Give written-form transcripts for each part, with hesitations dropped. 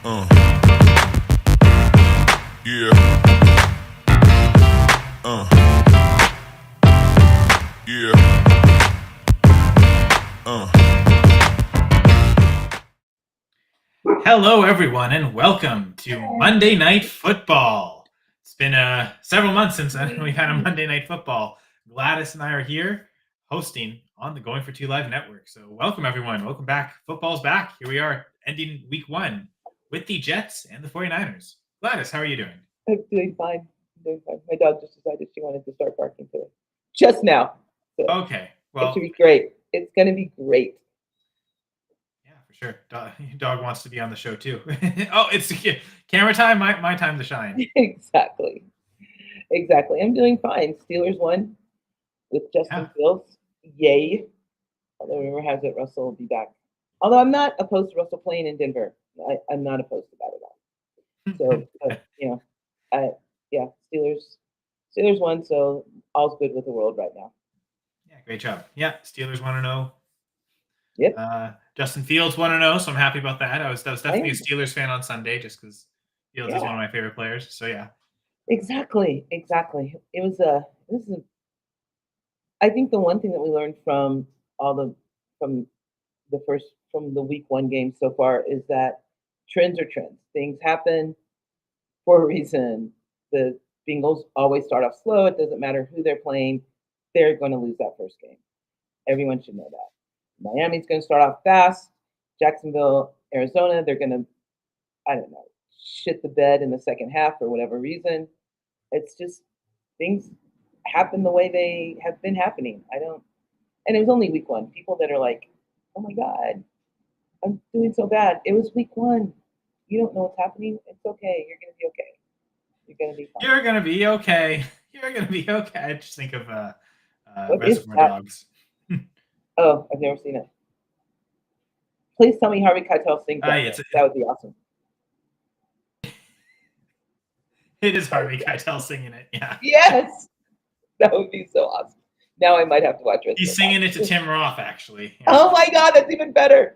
Uh, yeah, yeah, Hello, everyone, and welcome to Monday Night Football. It's been several months since we've had a Monday Night Football. Gladys and I are here hosting on the Going for Two Live network. So, welcome, everyone. Welcome back. Football's back. Here we are, ending week one with the Jets and the 49ers. Gladys, how are you doing? I'm doing fine. I'm doing fine. My dog just decided she wanted to start barking today. Just now. So Okay. it should Well, be great. It's going to be great. yeah, for sure. Dog wants to be on the show, too. Oh, it's camera time. My time to shine. Exactly. Exactly. I'm doing fine. Steelers won with Yeah. Justin Fields. Yay. Although rumor has it Russell will be back. Although I'm not opposed to Russell playing in Denver. I'm not opposed to that at all. So, but, yeah, Steelers won, so all's good with the world right now. Yeah, great job. Yeah, Steelers want to know. Yep. Justin Fields want to know, so I'm happy about that. I was definitely a I Steelers fan on Sunday just because Fields is one Yeah. of my favorite players. So yeah, Exactly. I think the one thing that we learned from all the from from the week one game so far is that trends are trends. Things happen for a reason. The Bengals always start off slow. It doesn't matter who they're playing, they're going to lose that first game. Everyone should know that. Miami's going to start off fast. Jacksonville, Arizona, they're going to, I don't know, shit the bed in the second half for whatever reason. It's just things happen the way they have been happening. And it was only week one. People that are like, oh my God, I'm doing so bad. It was week one. You don't know what's happening. It's okay. You're going to be okay. You're going to be fine. you're gonna be okay. You're gonna be okay. I just think of What is Reservoir that? Dogs. Oh, I've never seen it. Please tell me Harvey Keitel sings that. Yeah, That would be awesome. it is Harvey Keitel singing it. Yeah, Yes, that would be so awesome. Now I might have to watch he's Reservoir singing it to Dogs. Tim Roth actually. Yeah. Oh my God, that's even better.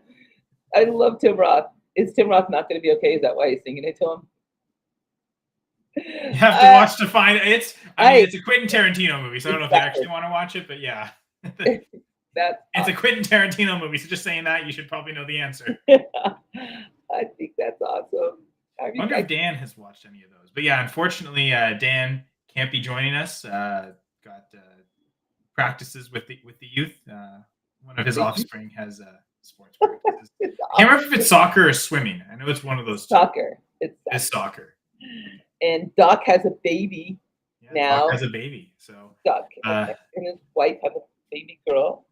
I love Tim Roth. Is Tim Roth not going to be okay? Is that why he's singing it to him? You have to watch to find it. I mean, I it's a Quentin Tarantino movie, so I don't know if you actually exactly. want to watch it, but yeah. That's It's a awesome. Quentin Tarantino movie, so just saying that, you should probably know the answer. I think that's awesome. I wonder if Dan has watched any of those. But yeah, unfortunately, Dan can't be joining us. Got practices with the youth. One of his offspring has sports practices. It's I can't remember if awesome. it's soccer or swimming. I know it's one of those two. Soccer. It's soccer. And Doc has a baby Yeah, Doc now. has a baby. So Doc uh, and his wife have a baby girl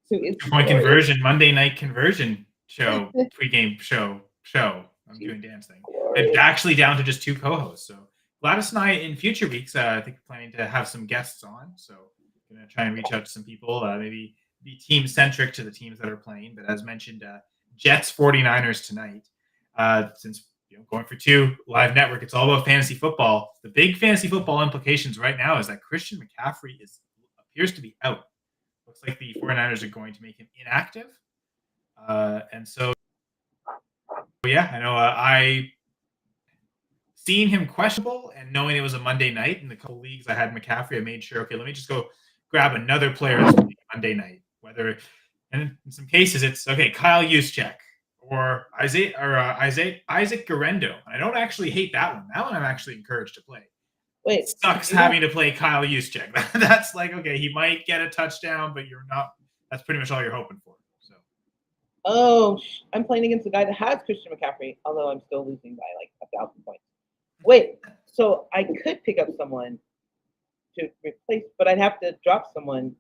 who is 2 point glorious. conversion, Monday night conversion show, pregame show. I'm She's doing Dan's thing. And glorious. actually down to just two co-hosts. So Gladys and I in future weeks, I think we're planning to have some guests on. So I'm gonna try and reach out to some people, maybe be team centric to the teams that are playing. But as mentioned, Jets 49ers tonight. Since going for two live network, it's all about fantasy football. The big fantasy football implications right now is that Christian McCaffrey appears to be out. Looks like the 49ers are going to make him inactive. And so, yeah, I know I seeing him questionable and knowing it was a Monday night in the couple leagues I had McCaffrey, I made sure, okay, let me just go grab another player this Monday night. And in some cases it's okay, Kyle Juszczyk or Isaac Garendo. I don't actually hate that one. That one I'm actually encouraged to play. It Wait, sucks having to play Kyle Juszczyk. That's like, okay, he might get a touchdown, but you're not. That's pretty much all you're hoping for. So I'm playing against a guy that has Christian McCaffrey, although I'm still losing by like 1,000 points. Wait, so I could pick up someone to replace, but I'd have to drop someone.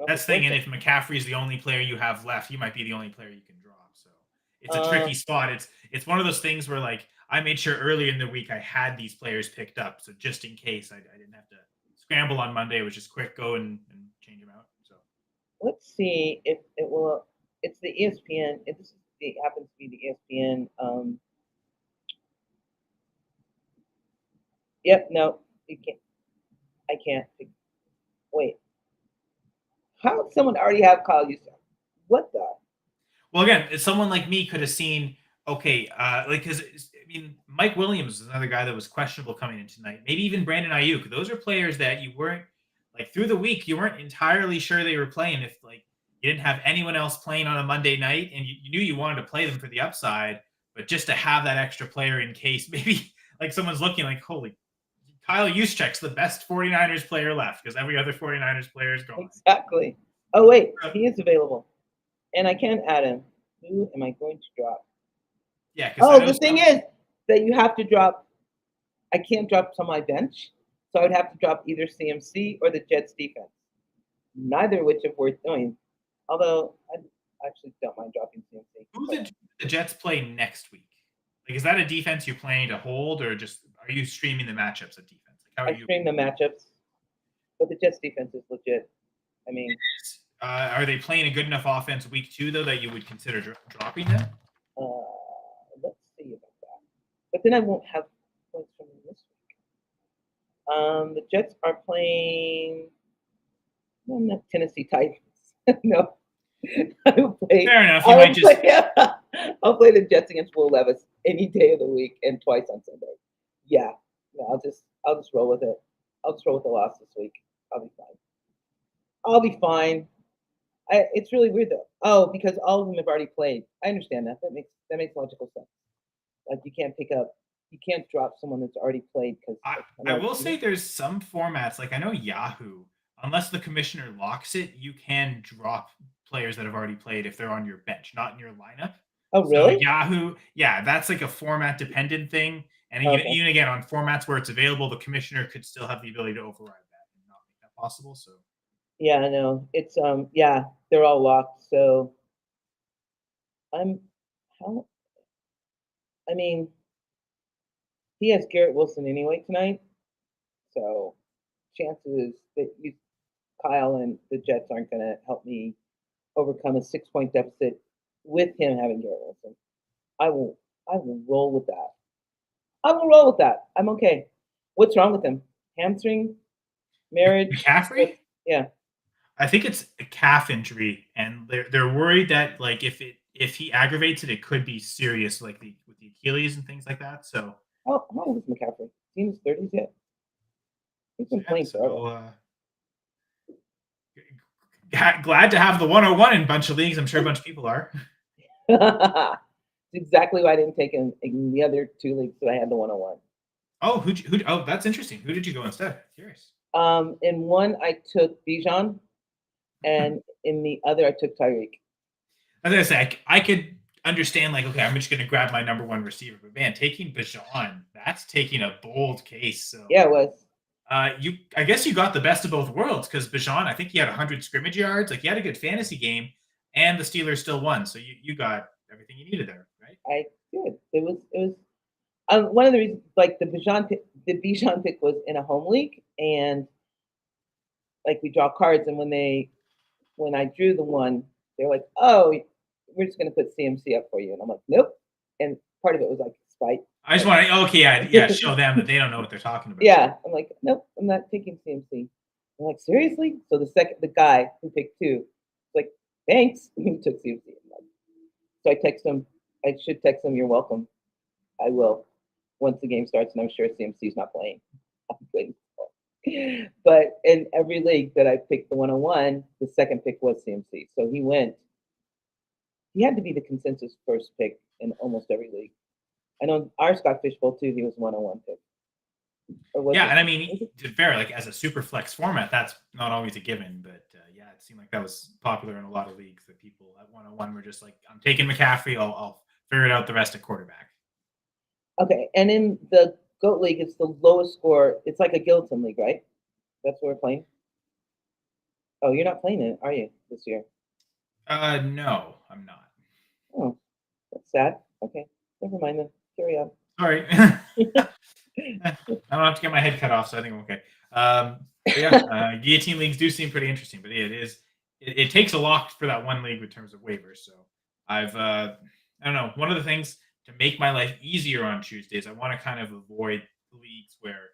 that's the thing. And if McCaffrey is the only player you have left, he might be the only player you can drop. So it's a tricky spot. It's one of those things where like I made sure earlier in the week I had these players picked up. So just in case I didn't have to scramble on Monday, it was just quick go and change them out. So let's see if it will. It's the ESPN. It happens to be the ESPN. Yep. No, you can't. I can't. Wait. How did someone already have Kyle Juszczyk? What the? well, again, someone like me could have seen, Okay, like because I mean, Mike Williams is another guy that was questionable coming in tonight. Maybe even Brandon Ayuk. Those are players that you weren't like through the week. You weren't entirely sure they were playing. If like you didn't have anyone else playing on a Monday night, and you knew you wanted to play them for the upside, but just to have that extra player in case maybe like someone's looking like, holy, Kyle Juszczyk's the best 49ers player left because every other 49ers player is gone. Exactly. Oh wait, he is available, and I can add him. Who am I going to drop? Yeah, because I Oh, know the thing is that you have to drop. I can't drop to my bench, so I would have to drop either CMC or the Jets defense. Neither of which are worth doing. Although I actually don't mind dropping CMC. who the Jets play next week? Like, is that a defense you're planning to hold, or just are you streaming the matchups of defense? Like, how are I you? stream the matchups, but the Jets defense is legit. I mean, Are they playing a good enough offense week 2 though that you would consider dropping them? let's see about that. But then I won't have points from them this week. The Jets are playing. No, not Tennessee Titans. No. Fair enough. You might just. I'll play the Jets against Will Levis any day of the week and twice on Sunday. Yeah. I'll just roll with it. I'll just roll with the loss this week. I'll be fine. I'll be fine. It's really weird though. Oh, because all of them have already played. I understand that. That makes logical sense. Like you can't drop someone that's already played because I will say there's some formats like I know Yahoo, unless the commissioner locks it, you can drop players that have already played if they're on your bench, not in your lineup. Oh, really? So Yahoo, yeah, that's like a format dependent thing. And even again on formats where it's available, the commissioner could still have the ability to override that and not make that possible. So yeah, I know. It's yeah, they're all locked. So I mean, he has Garrett Wilson anyway tonight. So chances that Kyle and the Jets aren't gonna help me overcome a 6-point deficit with him having Garrett Wilson. I will roll with that. I will roll with that. I'm okay. What's wrong with him? Hamstring? Marriage? McCaffrey? Yeah. I think it's a calf injury, and they're worried that like if he aggravates it, it could be serious, like with the Achilles and things like that. So How old is McCaffrey? He in his 30s yet? He's been playing forever. Glad to have the 101 in a bunch of leagues. I'm sure a bunch of people are. It's exactly why I didn't take him in the other 2 leagues that I had the 101. Oh, oh, that's interesting. Who did you go instead? Curious. In one I took Bijan, and in the other I took Tyreek. As I say, I could understand like, okay, I'm just going to grab my number 1 receiver, but man, taking Bijan, that's taking a bold case. So yeah, it was. I guess you got the best of both worlds because Bijan, I think he had 100 scrimmage yards. Like he had a good fantasy game, and the Steelers still won. So you got everything you needed there, right? I did. It was one of the reasons. Like the Bijan pick was in a home league, and like we draw cards, and when I drew the one, they're like, "Oh, we're just gonna put CMC up for you," and I'm like, "Nope." And part of it was like spite. I just want to, okay, yeah, show them that they don't know what they're talking about. Yeah, I'm like, nope, I'm not taking CMC. I'm like, seriously? So the guy who picked 2, like, thanks, he took CMC. So I text him. I should text him, "You're welcome." I will once the game starts, and I'm sure CMC's not playing. I'm waiting for it. But in every league that I picked the 101, the second pick was CMC. So he went. He had to be the consensus first pick in almost every league. I know our Scott Fishbowl too. He was 101 pick. Yeah, and I mean, to be fair, like as a super flex format, that's not always a given. But yeah, it seemed like that was popular in a lot of leagues. That people at 101 were just like, "I'm taking McCaffrey. I'll figure out the rest at quarterback." Okay, and in the GOAT League, it's the lowest score. It's like a Gilliton League, right? That's what we're playing. Oh, you're not playing it, are you, this year? No, I'm not. Oh, that's sad. Okay, never mind then. Carry on. Sorry. I don't have to get my head cut off, so I think I'm okay. Yeah, guillotine leagues do seem pretty interesting, but it takes a lot for that one league in terms of waivers. So I don't know. One of the things to make my life easier on Tuesdays, I want to kind of avoid leagues where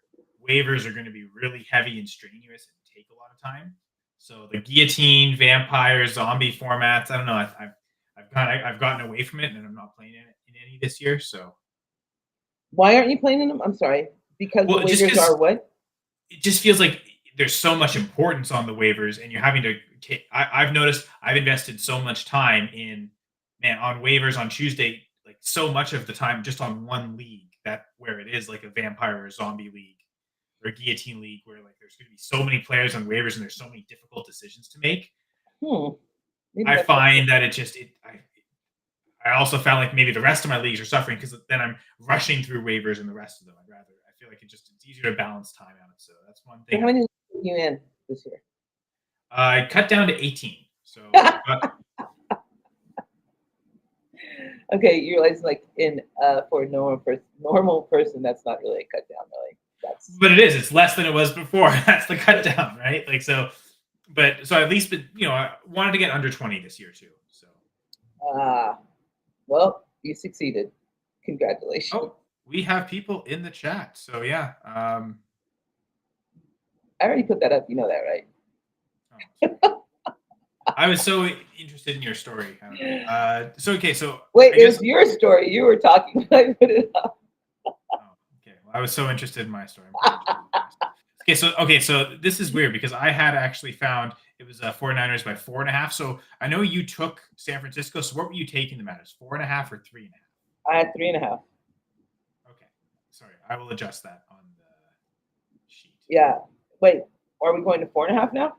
waivers are going to be really heavy and strenuous and take a lot of time. So the guillotine, vampire, zombie formats, I don't know. I've gotten away from it, and I'm not playing in many this year. So, Why aren't you playing in them? I'm sorry. Because the well, just waivers are because what? it just feels like there's so much importance on the waivers, and you're having to. I've noticed I've invested so much time in on waivers on Tuesday, like so much of the time just on one league that where it is like a vampire or zombie league or a guillotine league where like there's going to be so many players on waivers and there's so many difficult decisions to make. Hmm. Maybe I that's find that it just I also found like maybe the rest of my leagues are suffering because then I'm rushing through waivers and the rest of them. I feel like it's easier to balance time out. So that's one So thing. how many are you in this year? I cut down to 18. So Okay, you realize like in for a normal person, that's not really a cut down, really. That's but it is. It's less than it was before. That's the cut down, right? Like so. But so at least, I wanted to get under 20 this year too. So well, you succeeded. Congratulations. oh, we have people in the chat. So yeah. I already put that up. You know that, right? I was so interested in your story. I don't know. So okay, so Wait, I it guess, was your story. You were talking when I put it up. oh, okay. Well, I was so interested in my story. Okay, so this is weird because I had actually found it was 49ers by 4.5. So I know you took San Francisco. So what were you taking them at? Is 4.5 or 3.5? I had 3.5. Okay, sorry, I will adjust that on the sheet. Yeah. Wait, are we going to 4.5 now?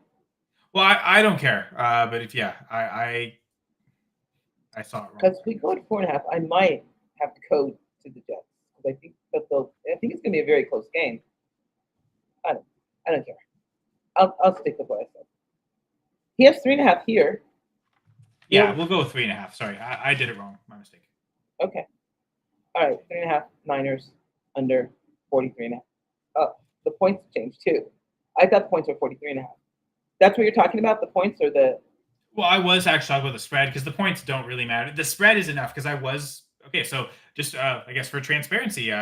Well, I don't care. But if I saw it wrong. Because if we go to 4.5, I might have to go to the Jets because I think it's going to be a very close game. I don't care. I'll stick with what I said. He has 3.5 here. Yeah, we'll go with 3.5. Sorry, I did it wrong. My mistake. Okay. All right, 3.5 Niners under 43.5. Oh, the points changed too. I thought the points were 43.5. That's what you're talking about, the points or the. Well, I was actually talking about the spread because the points don't really matter. The spread is enough because I was okay. So just I guess for transparency,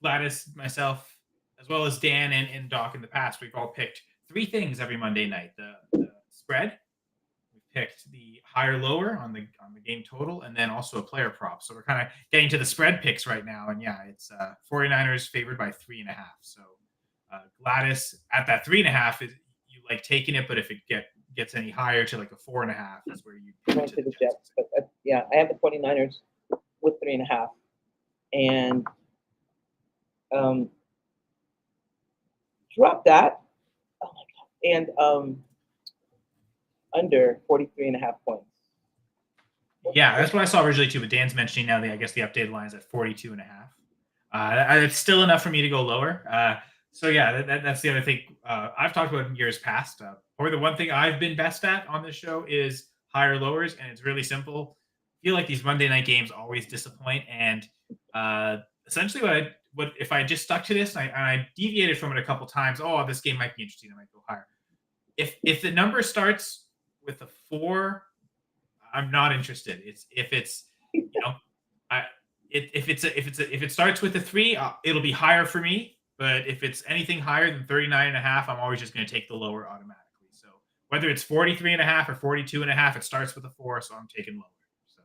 Gladys, myself, as well as Dan and Doc in the past, we've all picked 3 things every Monday night: the spread, we picked the higher lower on the game total, and then also a player prop. So we're kind of getting to the spread picks right now, and yeah, it's 49ers favored by 3.5. So Gladys at that 3.5 is you like taking it, but if it gets any higher to like a 4.5 is where you Going to the Jets. But yeah, I have the 49ers with 3.5. And drop that. Oh my God. And under 43.5 points. Yeah, that's what I saw originally too. But Dan's mentioning now I guess the updated line is at 42.5. It's still enough for me to go lower. So yeah, that's the other thing I've talked about in years past. Or the one thing I've been best at on this show is higher lowers, and it's really simple. I feel like these Monday night games always disappoint, and essentially what if I just stuck to this and I deviated from it a couple times? Oh, this game might be interesting. I might go higher. If the number starts with a 4, I'm not interested. If it starts with a 3, it'll be higher for me. But if it's anything higher than 39.5, I'm always just going to take the lower automatically. So whether it's 43.5 or 42.5, it starts with a 4, so I'm taking lower. So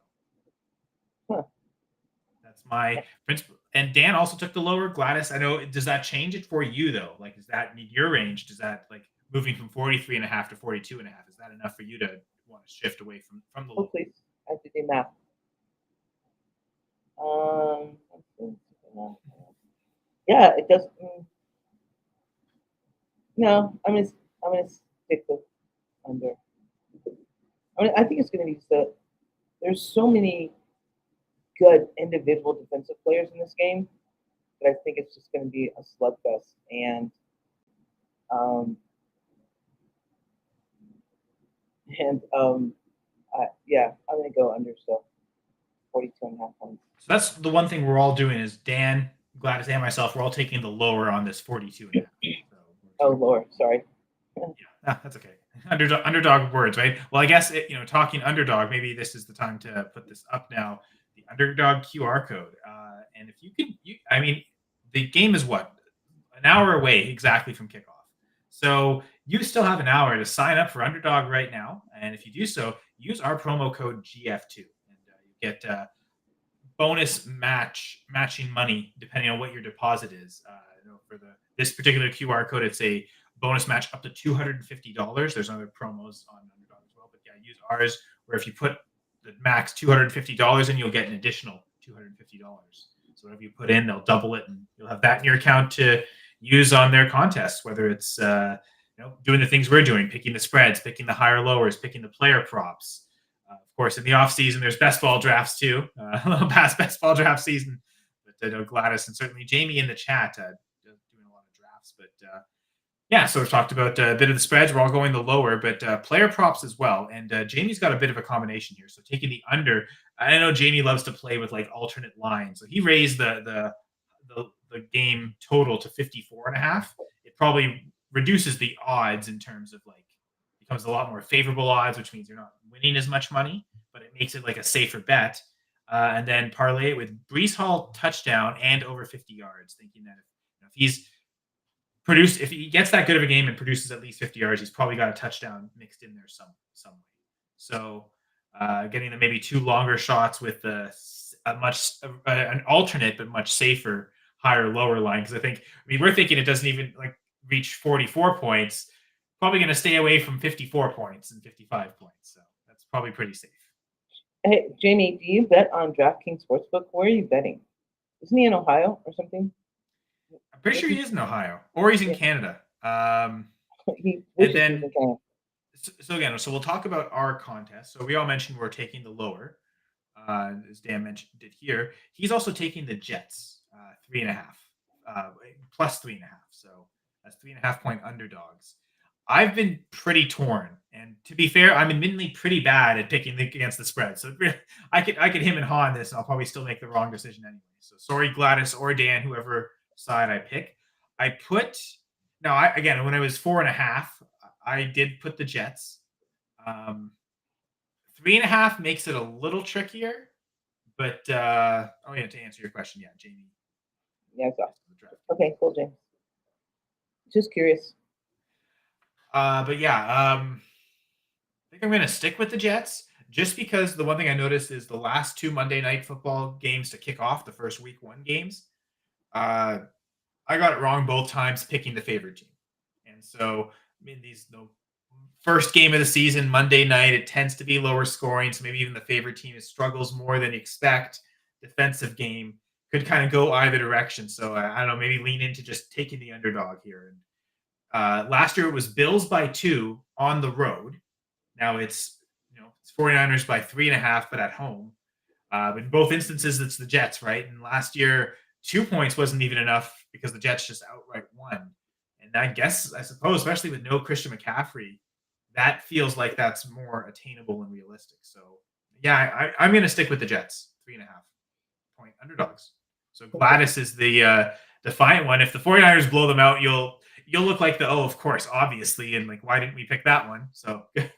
that's my principle. And Dan also took the lower. Gladys, I know. Does that change it for you though? Like, does that need your range? Does that like moving from 43.5 to 42.5? Is that enough for you to want to shift away from the lower? Oh, please. I have to do math. Yeah, it does. No, I'm gonna stick with under. I think it's gonna be there's so many good individual defensive players in this game that I think it's just gonna be a slugfest. And yeah, I'm gonna go under. So 42.5 points. So that's the one thing we're all doing is Dan, Gladys, and myself. We're all taking the lower on this 42.5. So oh, lower. Sorry. Yeah, that's okay. Underdog words, right? Well, I guess talking underdog. Maybe this is the time to put this up now. The underdog QR code, and if you can, I mean, the game is what an hour away exactly from kickoff. So you still have an hour to sign up for underdog right now, and if you do so, use our promo code GF2, and you get bonus matching money depending on what your deposit is. For this particular QR code, it's a bonus match up to $250. There's other promos on Underdog as well, but yeah, use ours where if you put the max $250 in, you'll get an additional $250. So whatever you put in, they'll double it, and you'll have that in your account to use on their contests. Whether it's doing the things we're doing, picking the spreads, picking the higher lowers, picking the player props. Of course, in the off season, there's best ball drafts too. A little past best ball draft season, but I know Gladys and certainly Jamie in the chat doing a lot of drafts. But yeah, so we've talked about a bit of the spreads. We're all going the lower, but player props as well. And Jamie's got a bit of a combination here. So taking the under, I know Jamie loves to play with like alternate lines. So he raised the game total to 54.5. It probably reduces the odds in terms of like becomes a lot more favorable odds, which means you're not winning as much money, but it makes it like a safer bet. And then parlay it with Brees Hall touchdown and over 50 yards, thinking that if he gets that good of a game and produces at least 50 yards, he's probably got a touchdown mixed in there some way. So getting the maybe two longer shots with an alternate but much safer higher lower line, because we're thinking it doesn't even like reach 44 points. Probably going to stay away from 54 points and 55 points. So that's probably pretty safe. Hey, Jamie, do you bet on DraftKings Sportsbook? Where are you betting? Isn't he in Ohio or something? I'm pretty sure he is in Ohio, or he's in Canada. And then, so we'll talk about our contest. So we all mentioned we're taking the lower, as Dan did here. He's also taking the Jets, 3.5, plus 3.5. So that's 3.5 point underdogs. I've been pretty torn, and to be fair, I'm admittedly pretty bad at picking against the spread. So I could him and haw on this, and I'll probably still make the wrong decision anyway. So sorry, Gladys or Dan, whoever side I pick. When I was 4.5, I did put the Jets. 3.5 makes it a little trickier, but to answer your question, yeah, Jamie. Yeah, okay, cool, James. Just curious. But yeah, I think I'm going to stick with the Jets just because the one thing I noticed is the last two Monday Night Football games to kick off the first week one games. I got it wrong both times picking the favorite team. And so, first game of the season, Monday night, it tends to be lower scoring. So maybe even the favorite team struggles more than you expect. Defensive game could kind of go either direction. So I don't know, maybe lean into just taking the underdog here. And last year it was Bills by 2 on the road. Now it's 49ers by 3.5, but at home. In both instances, it's the Jets, right? And last year, 2 points wasn't even enough because the Jets just outright won. And I suppose, especially with no Christian McCaffrey, that feels like that's more attainable and realistic. So yeah, I'm going to stick with the Jets, 3.5 point underdogs. So Gladys is the defiant one. If the 49ers blow them out, you'll look like of course, obviously, and like, why didn't we pick that one? So I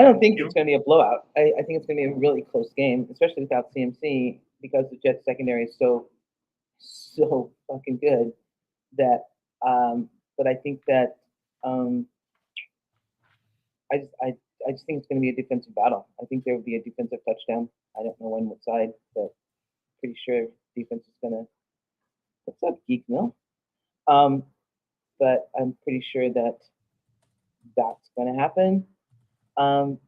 don't think it's going to be a blowout. I think it's going to be a really close game, especially without CMC, because the Jets secondary is so fucking good that. But I think that I just think it's going to be a defensive battle. I think there will be a defensive touchdown. I don't know on what side, but pretty sure defense is going to. What's up, Geek Mill? But I'm pretty sure that that's going to happen. To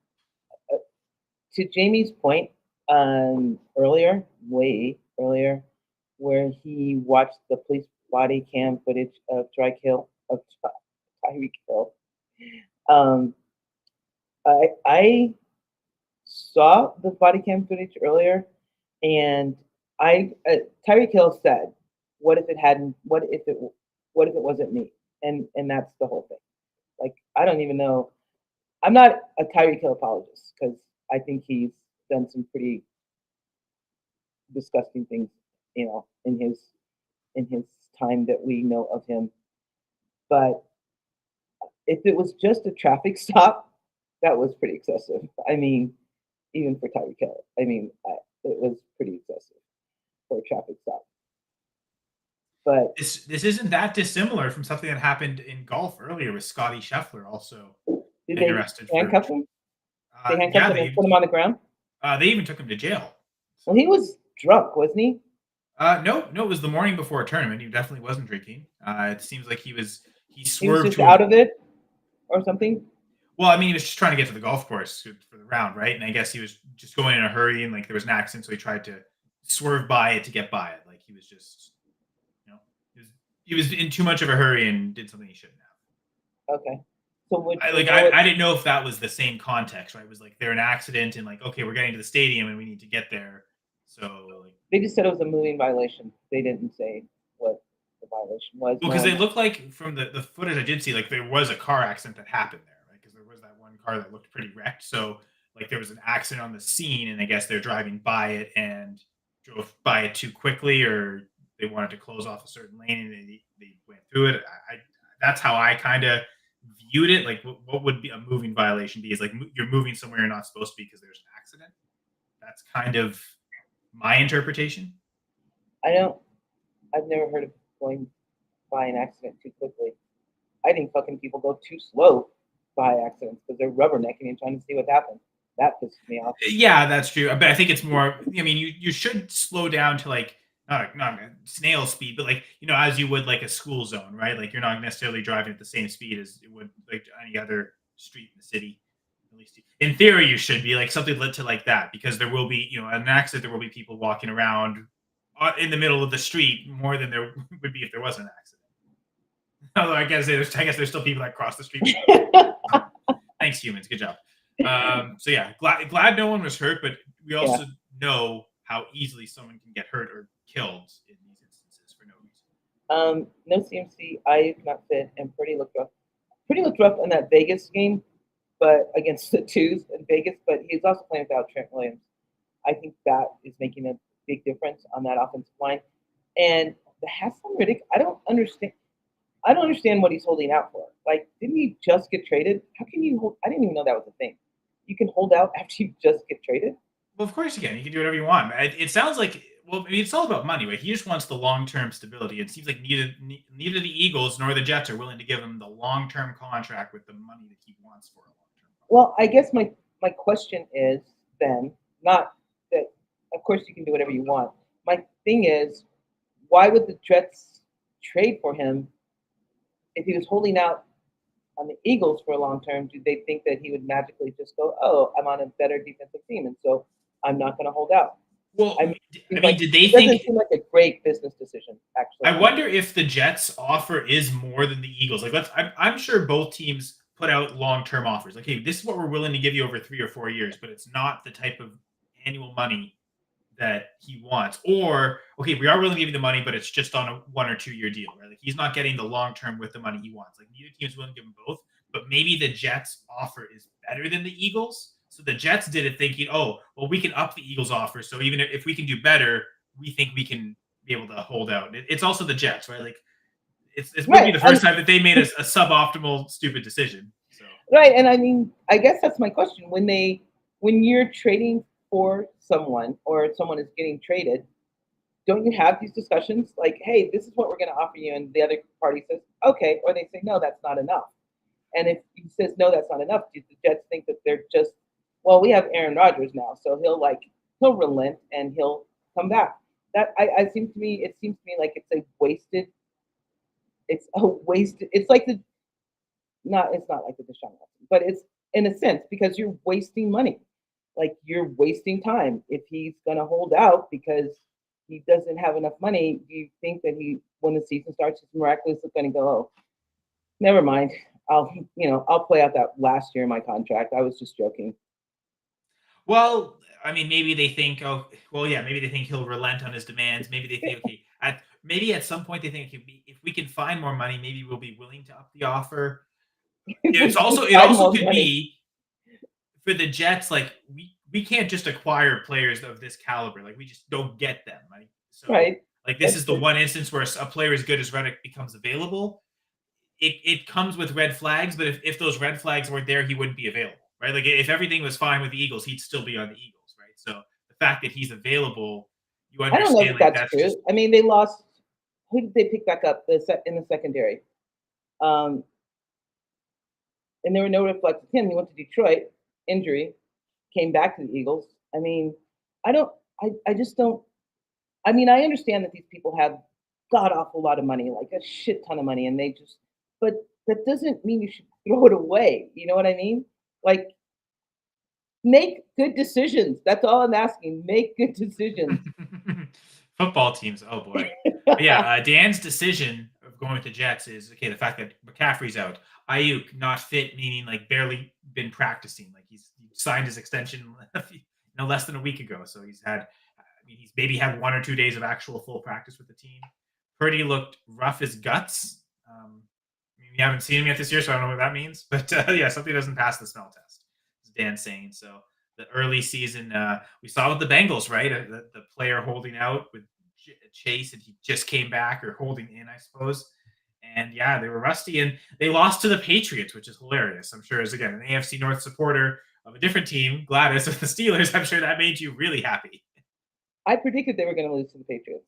Jamie's point earlier, way earlier, where he watched the police body cam footage of Tyreek Hill. I saw the body cam footage earlier, and Tyreek Hill said, "What if it hadn't? What if it wasn't me?" And that's the whole thing. Like, I don't even know. I'm not a Tyreek Hill apologist because I think he's done some pretty disgusting things, in his time that we know of him. But if it was just a traffic stop, that was pretty excessive. I mean, even for Tyreek Hill, it was pretty excessive for a traffic stop. But this isn't that dissimilar from something that happened in golf earlier with Scotty Scheffler also getting arrested. Handcuff him? They handcuffed him and put him on the ground? They even took him to jail. Well, he was drunk, wasn't he? No, it was the morning before a tournament. He definitely wasn't drinking. It seems like he He was swerved just to out of it or something. well, I mean, he was just trying to get to the golf course for the round, right? And I guess he was just going in a hurry, and like there was an accident, so he tried to swerve by it to get by it. Like he was just, you know, he was in too much of a hurry and did something he shouldn't have. Okay. So would I we like know what I didn't know if that was the same context, right? It was like they're an accident and like okay, we're getting to the stadium and we need to get there. So like they just said it was a moving violation. They didn't say what the violation was. well, No because one it looked like from the footage I did see, like there was a car accident that happened there, right? Because there was that one car that looked pretty wrecked. So like there was an accident on the scene, and I guess they're driving by it and drove by it too quickly, or they wanted to close off a certain lane and they went through it. That's how I kind of viewed it. Like what would be a moving violation be? Is like you're moving somewhere you're not supposed to be because there's an accident. That's kind of my interpretation. I don't I've never heard of going by an accident too quickly. I think fucking people go too slow by accidents because they're rubbernecking and trying to see what happens. That pisses me off. Yeah, that's true. But I think it's more. I mean, you should slow down to like not a snail speed, but like as you would like a school zone, right? Like you're not necessarily driving at the same speed as it would like any other street in the city. At least in theory, you should be like something lit to like that because there will be an accident. There will be people walking around in the middle of the street more than there would be if there wasn't an accident. Although I guess there's still people that cross the street. Thanks, humans. Good job. So yeah, glad no one was hurt, but we Yeah. also know how easily someone can get hurt or killed in these instances for no reason. No CMC. I not fit and Pretty looked rough. Pretty looked rough in that Vegas game, but against the twos in Vegas. But he's also playing without Trent Williams. I think that is making a big difference on that offensive line. And the Hassan Riddick, I don't understand what he's holding out for. Like, didn't he just get traded? How can you hold? I didn't even know that was a thing. You can hold out after you just get traded. Well, of course you can. You can do whatever you want. It sounds like I mean, it's all about money, right? He just wants the long term stability. It seems like neither the Eagles nor the Jets are willing to give him the long term contract with the money that he wants for a long term. Well, I guess my question is then not that. Of course, you can do whatever you want. My thing is, why would the Jets trade for him if he was holding out on the Eagles for a long term? Do they think that he would magically just go, "Oh, I'm on a better defensive team, and so I'm not going to hold out"? Well, I mean, did they it doesn't think? seem like a great business decision, actually. I wonder if the Jets' offer is more than the Eagles. Like, I'm sure both teams put out long term offers. Like, hey, this is what we're willing to give you over 3 or 4 years, but it's not the type of annual money that he wants. Or, okay, we are willing to give you the money, but it's just on a 1 or 2 year deal, right? Like, he's not getting the long term with the money he wants. Like, neither team's willing to give him both, but maybe the Jets' offer is better than the Eagles. So the Jets did it thinking, oh, well, we can up the Eagles' offer. So even if we can do better, we think we can be able to hold out. It's also the Jets, right? Like it's wouldn't Right. be the first time that they made a suboptimal, stupid decision. So Right, and I mean, I guess that's my question. When you're trading for someone or someone is getting traded, don't you have these discussions like, "Hey, this is what we're going to offer you," and the other party says, "Okay," or they say, "No, that's not enough." And if he says, "No, that's not enough," do the Jets think that they're just, well, we have Aaron Rodgers now, so he'll relent and he'll come back. It seems to me like it's a wasted. It's not like the Deshaun Watson, but it's in a sense because you're wasting money. Like you're wasting time. If he's gonna hold out because he doesn't have enough money, do you think that when the season starts, he's miraculously gonna go, "Oh, never mind. I'll play out that last year of my contract. I was just joking." well, I mean, maybe they think, oh, well, yeah, maybe they think he'll relent on his demands. Maybe they think, okay, maybe at some point they think if we can find more money, maybe we'll be willing to up the offer. If we It find also more could money. be for the Jets, like we can't just acquire players of this caliber. Like we just don't get them. Right? So Right. like this That's is the true. one instance where a player as good as Reddick becomes available. It comes with red flags, but if those red flags weren't there, he wouldn't be available. Right. Like if everything was fine with the Eagles, he'd still be on the Eagles. Right. So the fact that he's available, you I don't know understand that like that's that's true. just I mean, they lost. Who did they pick back up in the secondary? Um, and there were no red flags with him. He went to Detroit, injury, came back to the Eagles. I mean, I don't. I just don't. I mean, I understand that these people have god awful lot of money, like a shit ton of money, and they just, but that doesn't mean you should throw it away. You know what I mean? Like, make good decisions. That's all I'm asking. Make good decisions. Football teams. Oh boy. But yeah, Dan's decision of going with the Jets is okay. The fact that McCaffrey's out, Ayuk not fit, meaning like barely been practicing. Like he signed his extension, less than a week ago. So he's had, I mean, he's maybe had 1 or 2 days of actual full practice with the team. Purdy looked rough as guts. I mean, we haven't seen him yet this year, so I don't know what that means. But yeah, something doesn't pass the smell test. As Dan's saying. So the early season, we saw with the Bengals, right? The player holding out with Chase, and he just came back, or holding in, I suppose. And yeah, they were rusty, and they lost to the Patriots, which is hilarious. I'm sure, as again an AFC North supporter of a different team, Gladys with the Steelers, I'm sure that made you really happy. I predicted they were going to lose to the Patriots.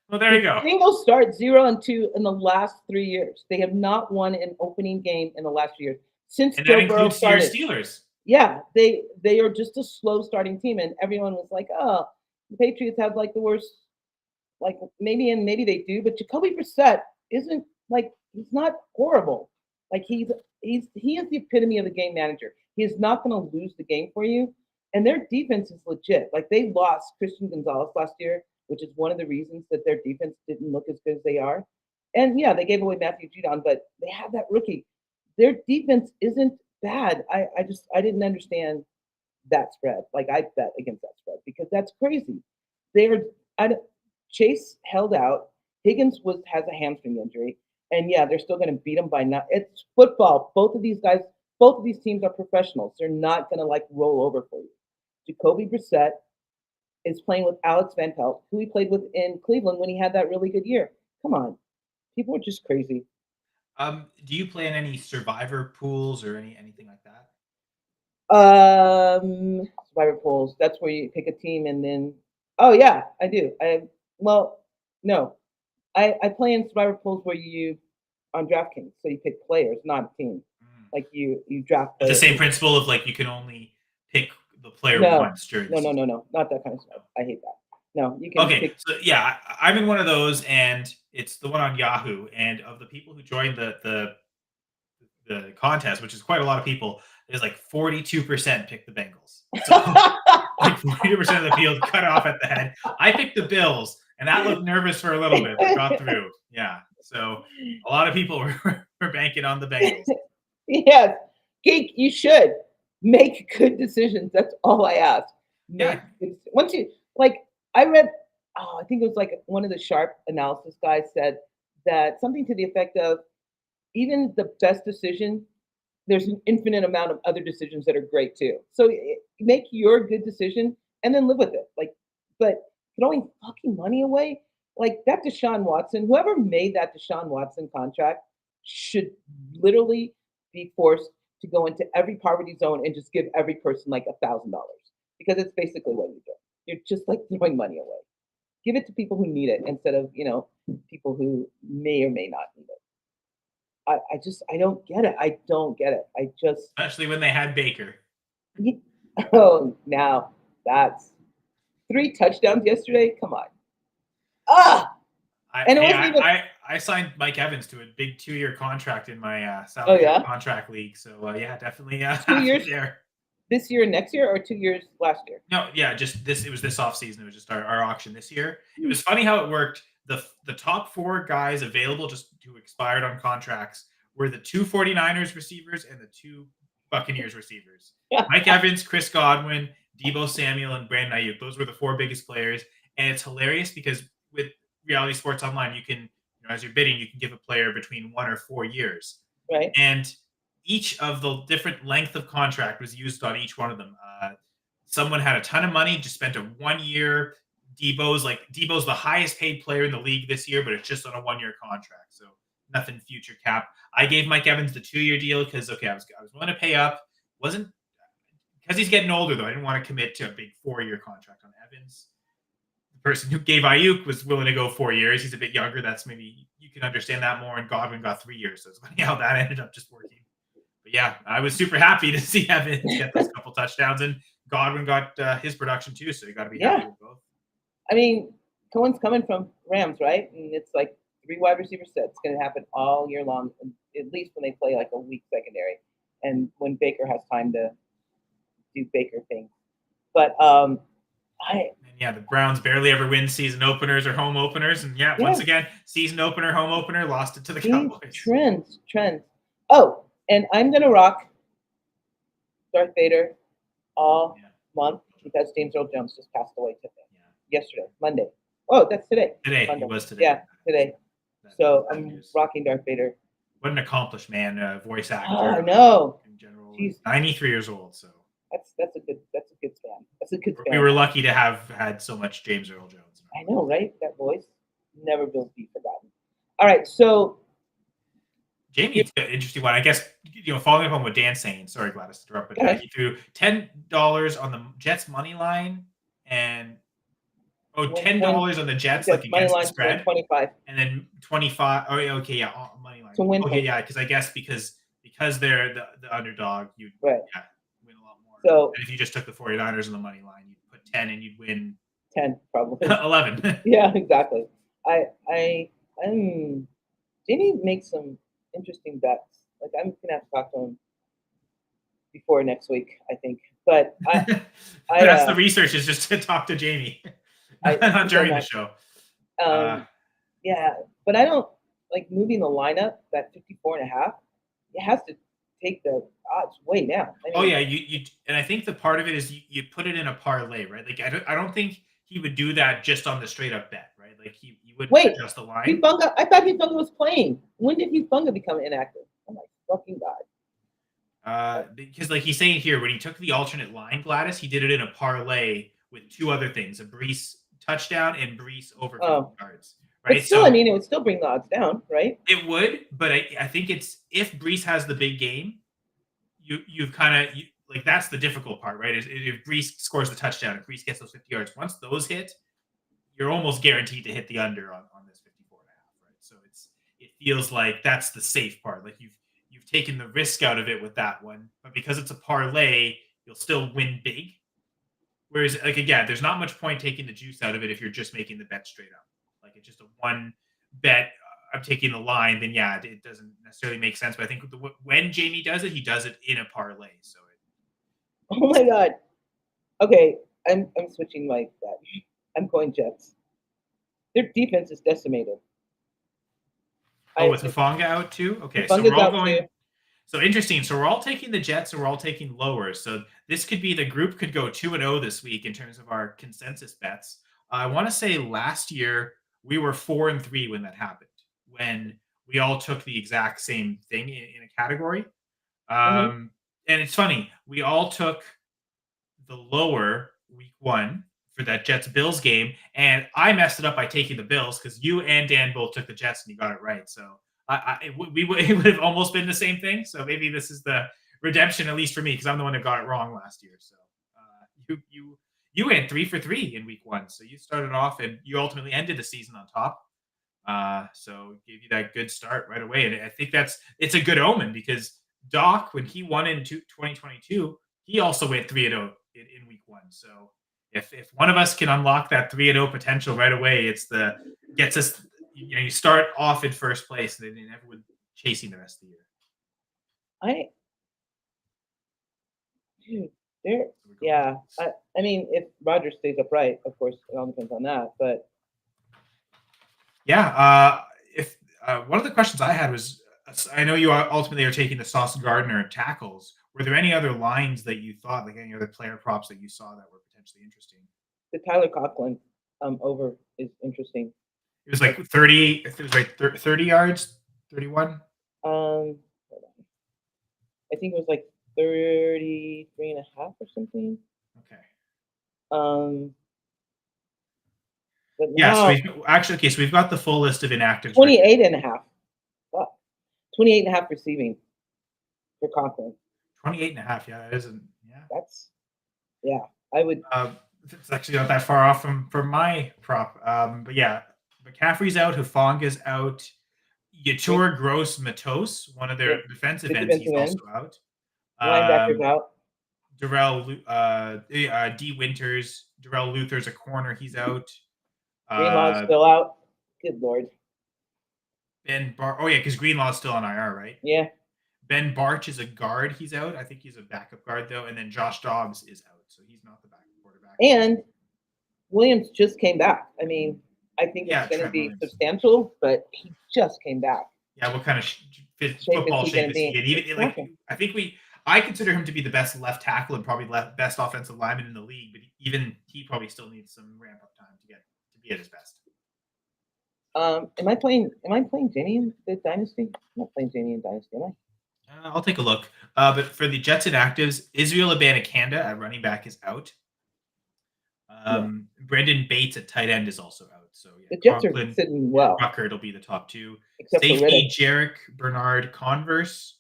Well, there you go. The Bengals start 0-2 in the last 3 years. They have not won an opening game in the last year since And Joe that Burrow includes your started. Steelers. Yeah, they are just a slow starting team, and everyone was like, "Oh, the Patriots have like the worst." Like maybe they do, but Jacoby Brissett isn't like, he's not horrible. Like he is the epitome of the game manager. He is not going to lose the game for you, and their defense is legit. Like they lost Christian Gonzalez last year, which is one of the reasons that their defense didn't look as good as they are. And yeah, they gave away Matthew Judon, but they have that rookie. Their defense isn't bad. I didn't understand that spread. Like I bet against that spread because that's crazy. They're I don't- Chase held out. Higgins has a hamstring injury, and yeah, they're still going to beat them by not. It's football. Both of these guys, both of these teams are professionals. They're not going to like roll over for you. Jacoby Brissett is playing with Alex Van Pelt, who he played with in Cleveland when he had that really good year. Come on, people are just crazy. Do you play in any survivor pools or anything like that? Survivor pools. That's where you pick a team and then. Oh yeah, I do. No, I play in survivor pools where you on DraftKings, so you pick players, not a team. Mm. Like you draft It's the players. same principle of like you can only pick the player No, once during the season. no, not that kind of stuff. I hate that. No, you can Okay, pick. so yeah, I'm in one of those, and it's the one on Yahoo. And of the people who joined the contest, which is quite a lot of people, there's like 42% picked the Bengals. So like 42% of the field cut off at the head. I picked the Bills, and that looked nervous for a little bit, but got through. Yeah, so a lot of people were banking on the Bengals. Yes, Geek, you should make good decisions. That's all I ask. Yeah. Once you like, I read. Oh, I think it was like one of the Sharp analysis guys said that something to the effect of even the best decision, there's an infinite amount of other decisions that are great too. So make your good decision and then live with it. Like, but throwing fucking money away, like that Deshaun Watson, whoever made that Deshaun Watson contract should literally be forced to go into every poverty zone and just give every person like $1,000 because it's basically what you do. You're just like throwing money away. Give it to people who need it instead of people who may or may not need it. I don't get it. I don't get it. I just Especially when they had Baker. oh now that's 3 touchdowns yesterday. Come on. Ah, and it wasn't even. I signed Mike Evans to a big 2-year contract in my salary contract league. So yeah, definitely 2 years there. This year, next year, or 2 years last year? No, yeah, just this. It was this offseason. It was just our auction this year. It was funny how it worked. The top 4 guys available just who expired on contracts were the 2 49ers receivers and the 2 Buccaneers receivers. Mike Evans, Chris Godwin, Deebo Samuel, and Brandon Ayuk. Those were the 4 biggest players. And it's hilarious because with Reality Sports Online, you can, as you're bidding, you can give a player between 1 or 4 years. Right. And each of the different length of contract was used on each one of them. Someone had a ton of money, just spent a 1-year. Deebo's the highest paid player in the league this year, but it's just on a 1-year contract, so nothing future cap. I gave Mike Evans the 2-year deal because I was willing to pay up. Wasn't because he's getting older though. I didn't want to commit to a big 4-year contract on Evans. The person who gave Ayuk was willing to go 4 years. He's a bit younger. That's maybe you can understand that more. And Godwin got 3 years, so it's funny how that ended up just working. But yeah, I was super happy to see Evans get those couple touchdowns, and Godwin got his production too, so you got to be happy with both. I mean, Cohen's coming from Rams, right? And it's like 3 wide receiver sets. It's going to happen all year long, at least when they play like a weak secondary, and when Baker has time to do Baker things. But And yeah, the Browns barely ever win season openers or home openers, and yeah, once again, season opener, home opener, lost it to the Cowboys. Trends. Oh, and I'm gonna rock Darth Vader all month because James Earl Jones just passed away today. Yesterday, Monday. Oh, that's today. It was today. Yeah, today. So I'm rocking Darth Vader. What an accomplished man, voice actor. I know. In general, he's 93 years old. So that's a good span. That's a good span. We were lucky to have had so much James Earl Jones. I know, right? That voice never will be forgotten. All right, so Jamie, it's an interesting one. I guess, following up on what Dan's saying, sorry, Gladys, to interrupt, but he threw $10 on the Jets money line and $10 on the Jets, like against the spread, 25, and then 25. Oh, okay, yeah, money line. To win. Okay, yeah, because I guess because they're the underdog, you'd win a lot more. So and if you just took the 49ers on the money line, you'd put 10 and you'd win 10 probably 11. Yeah, exactly. Jamie makes some interesting bets. Like I'm gonna have to talk to him before next week, I think. But that's the research, is just to talk to Jamie. Not during the show. Yeah, but I don't like moving the lineup, that 54.5. It has to take the odds way down. You and I think the part of it is you put it in a parlay, right? Like I don't think he would do that just on the straight up bet, right? Like he wouldn't adjust the line. Hufanga, I thought Hufanga was playing. When did Hufanga become inactive? Oh my fucking god. Because like he's saying here, when he took the alternate line, Gladys, he did it in a parlay with two other things: a Brees touchdown and Brees over 50 yards. Right. But still, it would still bring the odds down, right? It would, but I think it's if Brees has the big game, you've kind of like that's the difficult part, right? Is if Brees scores the touchdown, if Brees gets those 50 yards, once those hit, you're almost guaranteed to hit the under on this 54.5, right? So it feels like that's the safe part. Like you've taken the risk out of it with that one, but because it's a parlay, you'll still win big. Whereas, like again, there's not much point taking the juice out of it if you're just making the bet straight up. Like it's just a one bet. I'm taking the line. Then yeah, it doesn't necessarily make sense. But I think when Jamie does it, he does it in a parlay. So. Oh my god. Okay, I'm switching my bet. I'm going Jets. Their defense is decimated. With Hufanga out too? Okay, so we're all going. So interesting. So we're all taking the Jets, and we're all taking lowers. So this could be the group could go 2-0 this week in terms of our consensus bets. I want to say last year we were 4-3 when that happened, when we all took the exact same thing in a category. And it's funny, we all took the lower week 1 for that Jets-Bills game, and I messed it up by taking the Bills because you and Dan both took the Jets and you got it right. So it would have almost been the same thing. So maybe this is the redemption, at least for me, because I'm the one that got it wrong last year. So you went 3 for 3 in week 1. So you started off and you ultimately ended the season on top. So it gave you that good start right away. And I think it's a good omen because Doc, when he won in 2022, he also went 3-0 in week 1. So if one of us can unlock that 3-0 potential right away, gets us, you start off in first place and then everyone chasing the rest of the year. I mean, if Rodgers stays upright, of course, it all depends on that. But if one of the questions I had was, I know you ultimately are taking the Sauce Gardner tackles. Were there any other lines that you thought, like any other player props that you saw that were potentially interesting? The Tyler Conklin over is interesting. It was like 30. It was like 30 yards, 31. Hold on. I think it was like 33.5 or something. Okay. But so we've got the full list of inactives. 28.5. Fuck. 28.5 receiving for Conklin. 28.5. Yeah, that isn't. Yeah. I would. It's actually not that far off from my prop. But yeah, McCaffrey's out. Hufanga's out. Yatur Gross Matos, one of their defensive ends, he's also out. Linebacker's out. D. Winters. Darrell Luther's a corner. He's out. Greenlaw's Uh, still out. Good Lord. Oh yeah, because Greenlaw's still on IR, right? Yeah. Ben Barch is a guard. He's out. I think he's a backup guard though, and then Josh Dobbs is out, so he's not the backup quarterback. And Williams just came back. I mean, I think Yeah, it's going to Trent be Williams. substantial, but he just came back. Yeah, what kind of football he shape gonna is he be? in? Even Exactly. I consider him to be the best left tackle and probably best offensive lineman in the league, but even he probably still needs some ramp up time to be at his best. Am I playing Jenny in the Dynasty? I'm not playing Jenny in Dynasty, am I? I'll take a look. But for the Jets inactives, Israel Abanikanda at running back is out. Brendan Bates at tight end is also out. So yeah, The Jets Conklin are sitting and well, Rucker will be the top two. except for Safety Riddick. Jarek Bernard Converse,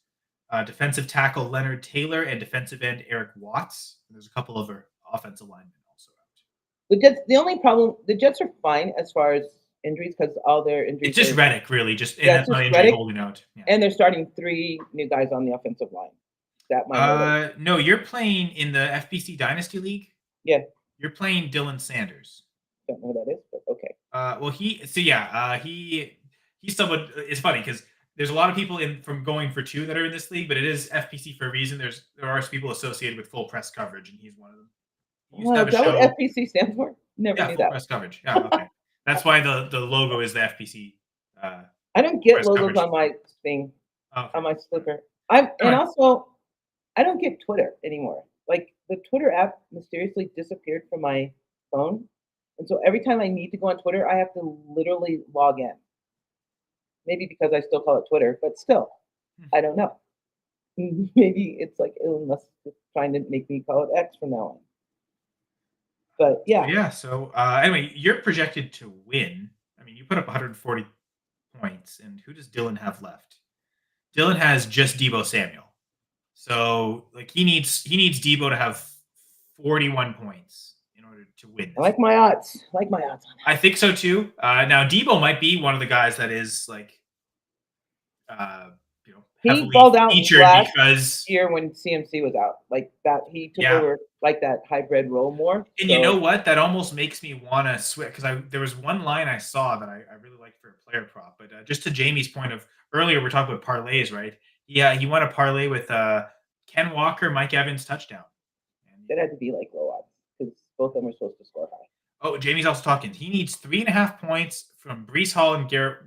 defensive tackle Leonard Taylor, and defensive end Eric Watts. And there's a couple of offensive linemen also out. The only problem, the Jets are fine as far as injuries because all their injuries. It's just Reddick, really. And Yeah, that's just not injury Reddick. holding out. Yeah. And they're starting 3 new guys on the offensive line. That might No, you're playing in the FBC Dynasty League. Yeah. You're playing Dylan Sanders. Don't know who that is, but okay. Well, he's someone. It's funny because there's a lot of people from going for 2 that are in this league, but it is FPC for a reason. There are people associated with full press coverage, and he's one of them. Well, is that what FPC stands for? Never knew full that. Press coverage. Yeah, okay. That's why the logo is the FPC. I don't get logos coverage. on my thing, Okay. on my slipper. Also, I don't get Twitter anymore. Like the Twitter app mysteriously disappeared from my phone. And so every time I need to go on Twitter, I have to literally log in. Maybe because I still call it Twitter, but still, I don't know. Maybe it's like Elon Musk is trying to make me call it X from now on. But yeah. Yeah. So anyway, you're projected to win. I mean, you put up 140 points, and who does Dylan have left? Dylan has just Deebo Samuel. So like he needs Deebo to have 41 points in order to win. I like my odds. I think so too. Now Deebo might be one of the guys that is like, he balled out last because year when CMC was out. Like that, he took over like that hybrid role more. And you know what? That almost makes me want to switch because there was one line I saw that I really liked for a player prop. But just to Jamie's point of earlier, we're talking about parlays, right? Yeah, he won a parlay with Ken Walker, Mike Evans touchdown. That had to be like low odds because both of them are supposed to score high. Oh, Jamie's also talking. He needs 3.5 points from Breece Hall and Garrett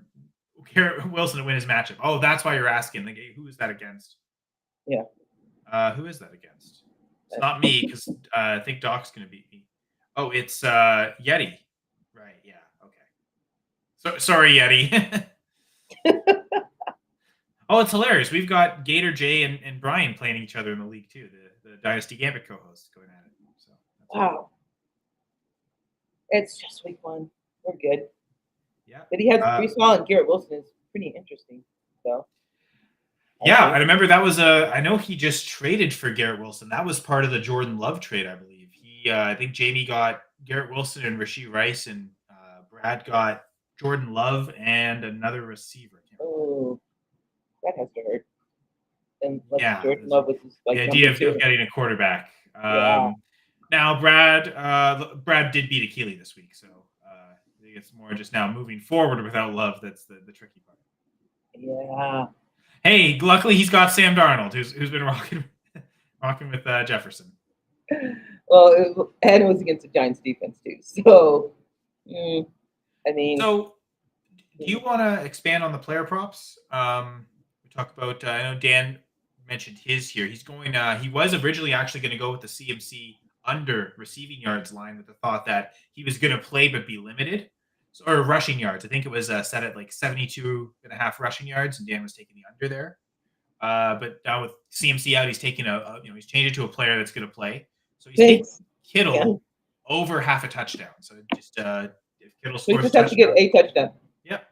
Wilson to win his matchup. Oh, that's why you're asking. Like, who is that against? Yeah. Who is that against? It's not me because I think Doc's going to beat me. Oh, it's Yeti. Right. Yeah. Okay. So sorry, Yeti. Oh, it's hilarious. We've got Gator J and Brian playing each other in the league too. The Dynasty Gambit co-hosts going at it. So wow. It's just week 1. We're good. Yeah. But he has Breece Hall and Garrett Wilson is pretty interesting. So. Yeah, I remember that was I know he just traded for Garrett Wilson. That was part of the Jordan Love trade, I believe. I think Jamie got Garrett Wilson and Rashee Rice, and Brad got Jordan Love and another receiver. Oh, that has to hurt. And yeah, Jordan Love was just like the idea of getting a quarterback. Yeah. Now, Brad did beat Akili this week, so I think it's more just now moving forward without Love. That's the tricky part. Yeah. Hey, luckily he's got Sam Darnold, who's been rocking with Jefferson. Well, and it was against the Giants defense too. So, I mean. So, do you want to expand on the player props? We talked about. I know Dan mentioned his here. He's going. He was originally actually going to go with the CMC under receiving yards line with the thought that he was going to play but be limited. Or rushing yards. I think it was set at like 72.5 rushing yards, and Dan was taking the under there. But now with CMC out, he's taking he's changed it to a player that's going to play. So he's taking Kittle over half a touchdown. So just if Kittle scores, he just has to get a touchdown. Yep.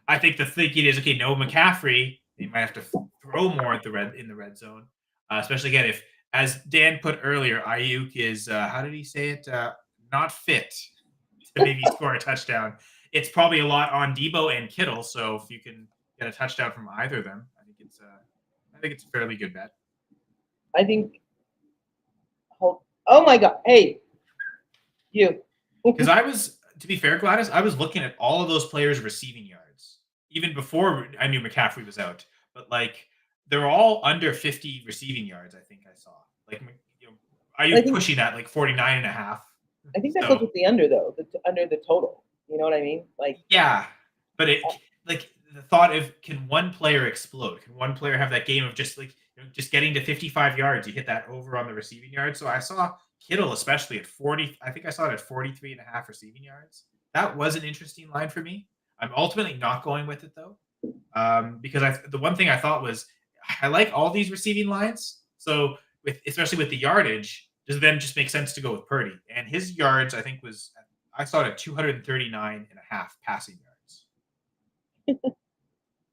I think the thinking is no McCaffrey. They might have to throw more in the red zone, especially again if, as Dan put earlier, Ayuk is how did he say it? Not fit to maybe score a touchdown. It's probably a lot on Deebo and Kittle. So if you can get a touchdown from either of them, I think it's a fairly good bet. I think. Oh my God! Hey, you. Because to be fair, Gladys, I was looking at all of those players' receiving yards even before I knew McCaffrey was out. But like they're all under 50 receiving yards. I think I saw like you know, I I was think pushing at like 49 and a half. that goes So with the under though, under the total. You know what I mean? Like, yeah, but like the thought of can one player explode? Can one player have that game of just like just getting to 55 yards? You hit that over on the receiving yards. So I saw Kittle especially at 40. I think I saw it at 43 and a half receiving yards. That was an interesting line for me. I'm ultimately not going with it though, because the one thing I thought was I like all these receiving lines. So with especially with the yardage, does it then just make sense to go with Purdy? And his yards, I think, was I saw it at 239 and a half passing yards.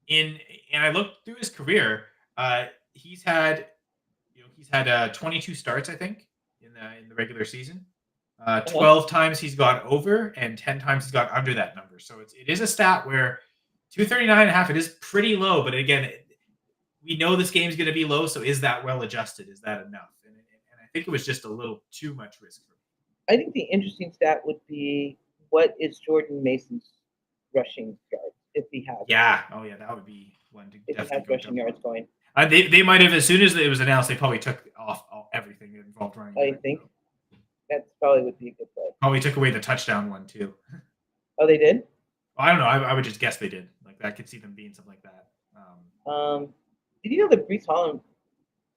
In and I looked through his career, he's had he's had 22 starts, I think, in the regular season. uh 12 times he's gone over, and 10 times he's gone under that number. So it is a stat where 239 and a half, it is pretty low, but again, we know this game's going to be low. So is that well adjusted? Is that enough? And I think it was just a little too much risk for me. I think the interesting stat would be what is Jordan Mason's rushing yards if he has Yeah. Oh, yeah. That would be one to if he has definitely go rushing jump yards on. going. They might have, as soon as it was announced, they probably took off everything that involved running I back. think that's probably would be a good play. Probably took away the touchdown one too. Oh, they did. I don't know. I would just guess they did. Like I could see them being something like that. Did you know that Brees Hall and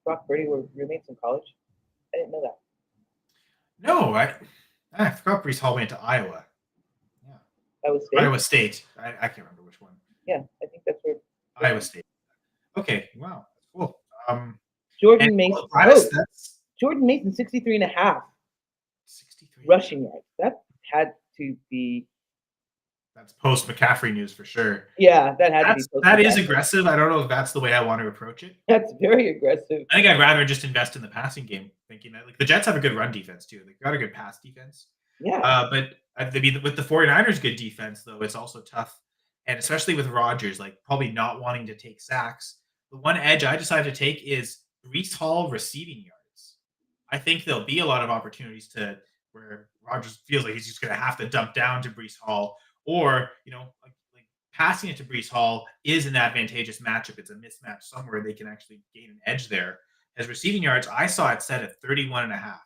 Brock Purdy were roommates in college? I didn't know that. No, I forgot Brees Hall went to Iowa. Yeah, Iowa State. Iowa State. I can't remember which one. Yeah, I think that's where Iowa State. Okay, wow, that's cool. Jordan and Mason. Gladys, that's Jordan Mason, 63 and a half 63 rushing yards. That had to be. That's post McCaffrey news for sure. Yeah, that had to be. That is aggressive. I don't know if that's the way I want to approach it. That's very aggressive. I think I'd rather just invest in the passing game, thinking that like the Jets have a good run defense too. They've got a good pass defense. Yeah. But with the 49ers' good defense, though, it's also tough. And especially with Rodgers, like probably not wanting to take sacks. The one edge I decided to take is Brees Hall receiving yards. I think there'll be a lot of opportunities to where Rodgers feels like he's just going to have to dump down to Brees Hall, or like passing it to Brees Hall is an advantageous matchup. It's a mismatch somewhere they can actually gain an edge there. As receiving yards, I saw it set at 31 and a half.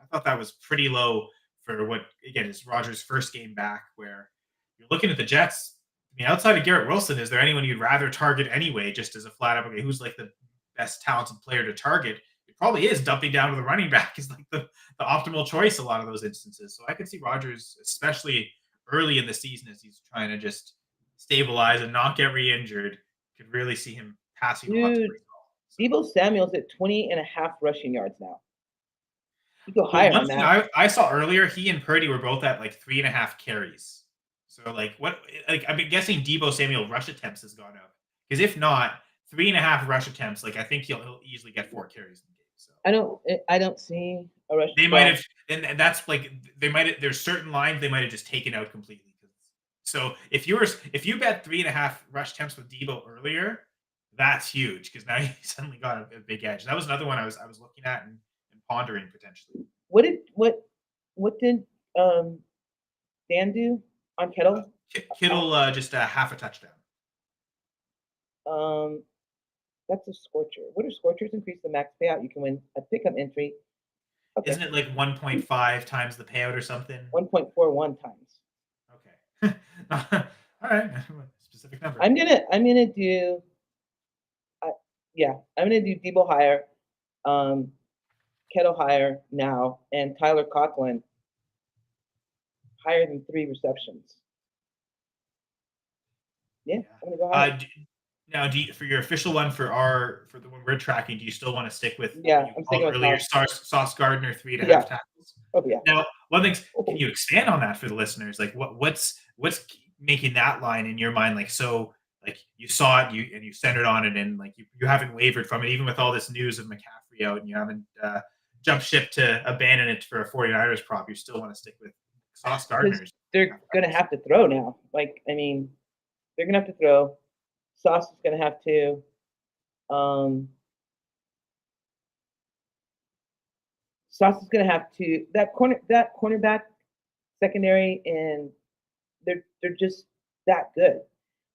I thought that was pretty low for what, again, is Rodgers' first game back, where you're looking at the Jets. I mean, outside of Garrett Wilson, is there anyone you'd rather target anyway, just as a flat up, okay, who's like the best talented player to target? It probably is dumping down to the running back is like the optimal choice a lot of those instances. So I could see Rodgers, especially early in the season as he's trying to just stabilize and not get re-injured, could really see him passing a lot to Brees Hall. Deebo Samuel's at 20 and a half rushing yards now. You go Well, higher one on thing that. I saw earlier, he and Purdy were both at like 3.5 carries. So like what? Like I'm guessing Deebo Samuel rush attempts has gone up, because if not, 3.5 rush attempts, like I think he'll easily get 4 carries in the game. So I don't see a rush. they might have, and that's like they might have, there's certain lines they might have just taken out completely. So if you bet 3.5 rush attempts with Deebo earlier, that's huge, because now you suddenly got a big edge. That was another one I was looking at and pondering potentially. What did Dan do on Kittle? Kittle just half a touchdown. That's a scorcher. What are scorchers? Increase the max payout. You can win a pickup entry. Okay. Isn't it like 1.5 times the payout or something? 1.41 times. Okay. All right. Specific number. I'm gonna do. I'm gonna do Deebo higher, Kettle higher now, and Tyler Conklin higher than 3 receptions. Yeah, I'm gonna go higher. Now, for your official one for the one we're tracking, do you still want to stick with? Yeah, I'm sticking with earlier Sauce Gardner 3.5 tackles. Oh yeah. Now, one thing, can you expand on that for the listeners? Like, what's making that line in your mind like so? Like you saw it, you centered on it, and like you haven't wavered from it, even with all this news of McCaffrey out, and you haven't jumped ship to abandon it for a 49ers prop. You still want to stick with Sauce Gardner. They're gonna have to throw now. Like, I mean, they're gonna have to throw. Sauce is gonna have to. Sauce is gonna have to. That cornerback secondary, and they're just that good.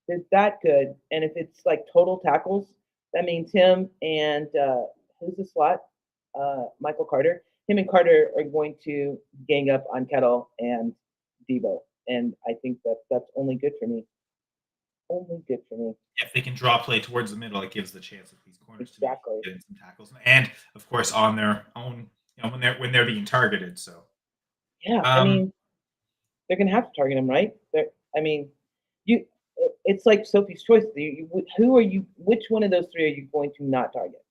They're that good. And if it's like total tackles, that means him and who's the slot? Michael Carter. Him and Carter are going to gang up on Kettle and Debo, and I think that that's only good for me. Only good for me. If they can draw play towards the middle, it gives the chance of these corners Exactly. to get some tackles, and of course on their own, when they're being targeted. So, Yeah, I um, mean, they're gonna have to target him, right? I mean, you. It's like Sophie's choice. Who are you? Which one of those three are you going to not target?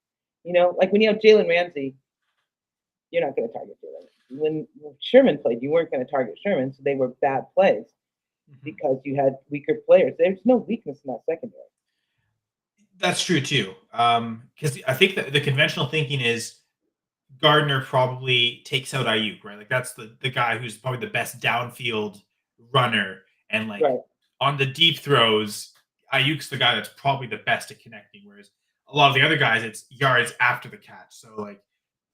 Like when you have Jalen Ramsey, you're not going to target Jalen. When Sherman played, you weren't going to target Sherman, so they were bad plays because you had weaker players. There's no weakness in that secondary. that's true too. Because I think that the conventional thinking is Gardner probably takes out Ayuk, right? Like that's the guy who's probably the best downfield runner, and like Right. on the deep throws, Ayuk's the guy that's probably the best at connecting. Whereas a lot of the other guys, it's yards after the catch. So like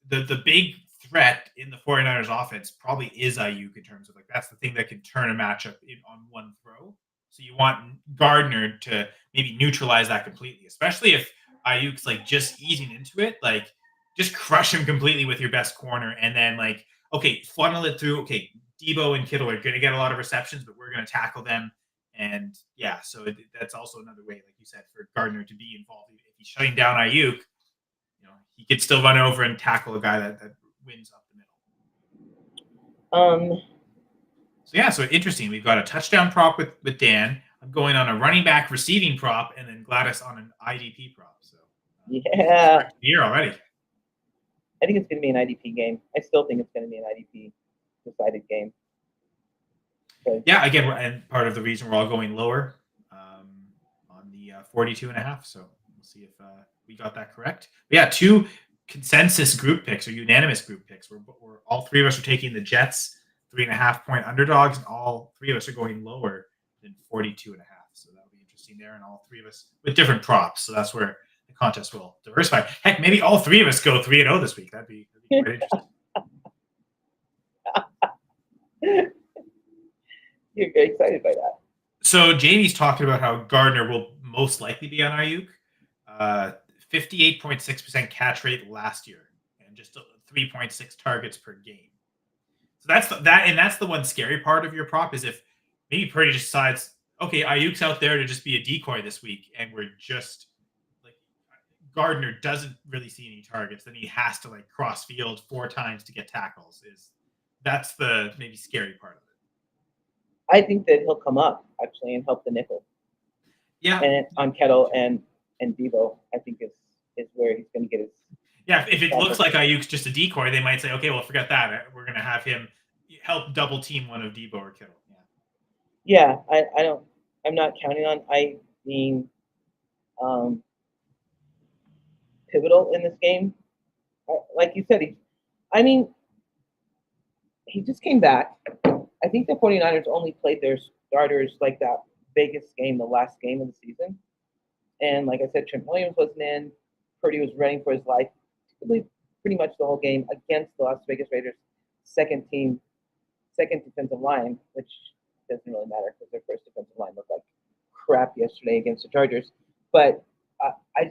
the big threat in the 49ers offense probably is Ayuk in terms of like that's the thing that can turn a matchup on one throw. So you want Gardner to maybe neutralize that completely, especially if Ayuk's like just easing into it, like just crush him completely with your best corner, and then like okay, funnel it through. Okay, Debo and Kittle are going to get a lot of receptions, but we're going to tackle them. And yeah, so that's also another way, like you said, for Gardner to be involved. If he's shutting down Ayuk, he could still run over and tackle a guy that wins up the middle. Um. So yeah, so interesting. We've got a touchdown prop with Dan. I'm going on a running back receiving prop, and then Gladys on an IDP prop. So Yeah. here already. I think it's going to be an IDP game. I still think it's going to be an IDP decided game. Yeah, again, and part of the reason we're all going lower on the 42.5. So we'll see if we got that correct. But yeah, two consensus group picks or unanimous group picks. We're all three of us are taking the Jets 3.5-point underdogs, and all three of us are going lower than 42.5. So that'll be interesting there, and all three of us with different props. So that's where the contest will diversify. Heck, maybe all three of us go 3-0 this week. That'd be quite interesting. You're very excited by that. So Jamie's talking about how Gardner will most likely be on Ayuk. 58.6% catch rate last year, and just 3.6 targets per game. So that's the one scary part of your prop is if maybe Purdy decides, okay, Ayuk's out there to just be a decoy this week, and we're just like Gardner doesn't really see any targets, then he has to like cross field 4 times to get tackles. That's the maybe scary part of it. I think that he'll come up actually and help the nickel. Yeah, and on Kettle and Debo, I think is where he's going to get his. Yeah, if it looks like Ayuk's just a decoy, they might say, okay, well, forget that. We're going to have him help double team one of Debo or Kittle. Yeah, I'm not counting on I being pivotal in this game. Like you said, he just came back. I think the 49ers only played their starters like that Vegas game, the last game of the season. And like I said, Trent Williams wasn't in. Purdy was running for his life pretty much the whole game against the Las Vegas Raiders' second defensive line, which doesn't really matter because their first defensive line looked like crap yesterday against the Chargers. But I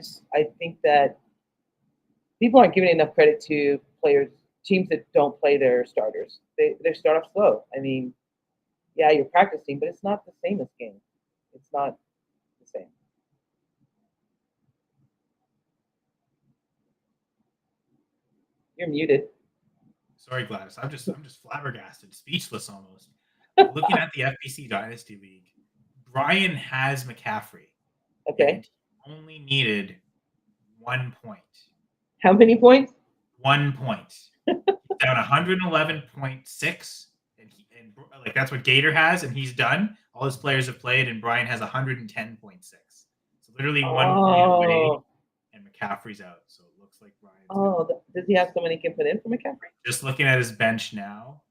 think that people aren't giving enough credit to teams that don't play their starters. They start off slow. I mean, yeah, you're practicing, but it's not the same as game. It's not the same. You're muted. Sorry, Gladys. I'm just flabbergasted, speechless almost. Looking at the FBC Dynasty League, Brian has McCaffrey. Okay. Only needed 1 point. How many points? 1 point. Down 111.6, and like that's what Gator has, and he's done. All his players have played, and Brian has 110.6. So literally 1 point away, and McCaffrey's out. So it looks like Brian's. Does he have someone he can put in for McCaffrey? Just looking at his bench now,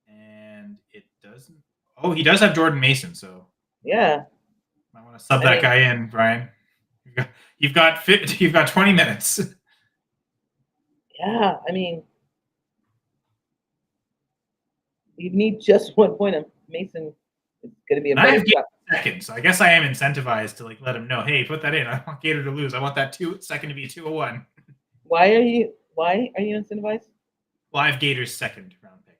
and it doesn't. Oh, he does have Jordan Mason, so yeah, I want to sub that guy in, Brian. You've got 20 minutes. Yeah, I mean, You need just 1 point. And Mason is going to be a And I better have Gator shot. second, so I guess I am incentivized to like let him know, hey, put that in. I want Gator to lose. I want that second to be 201. Why are you incentivized? Well, I have Gator's second round pick.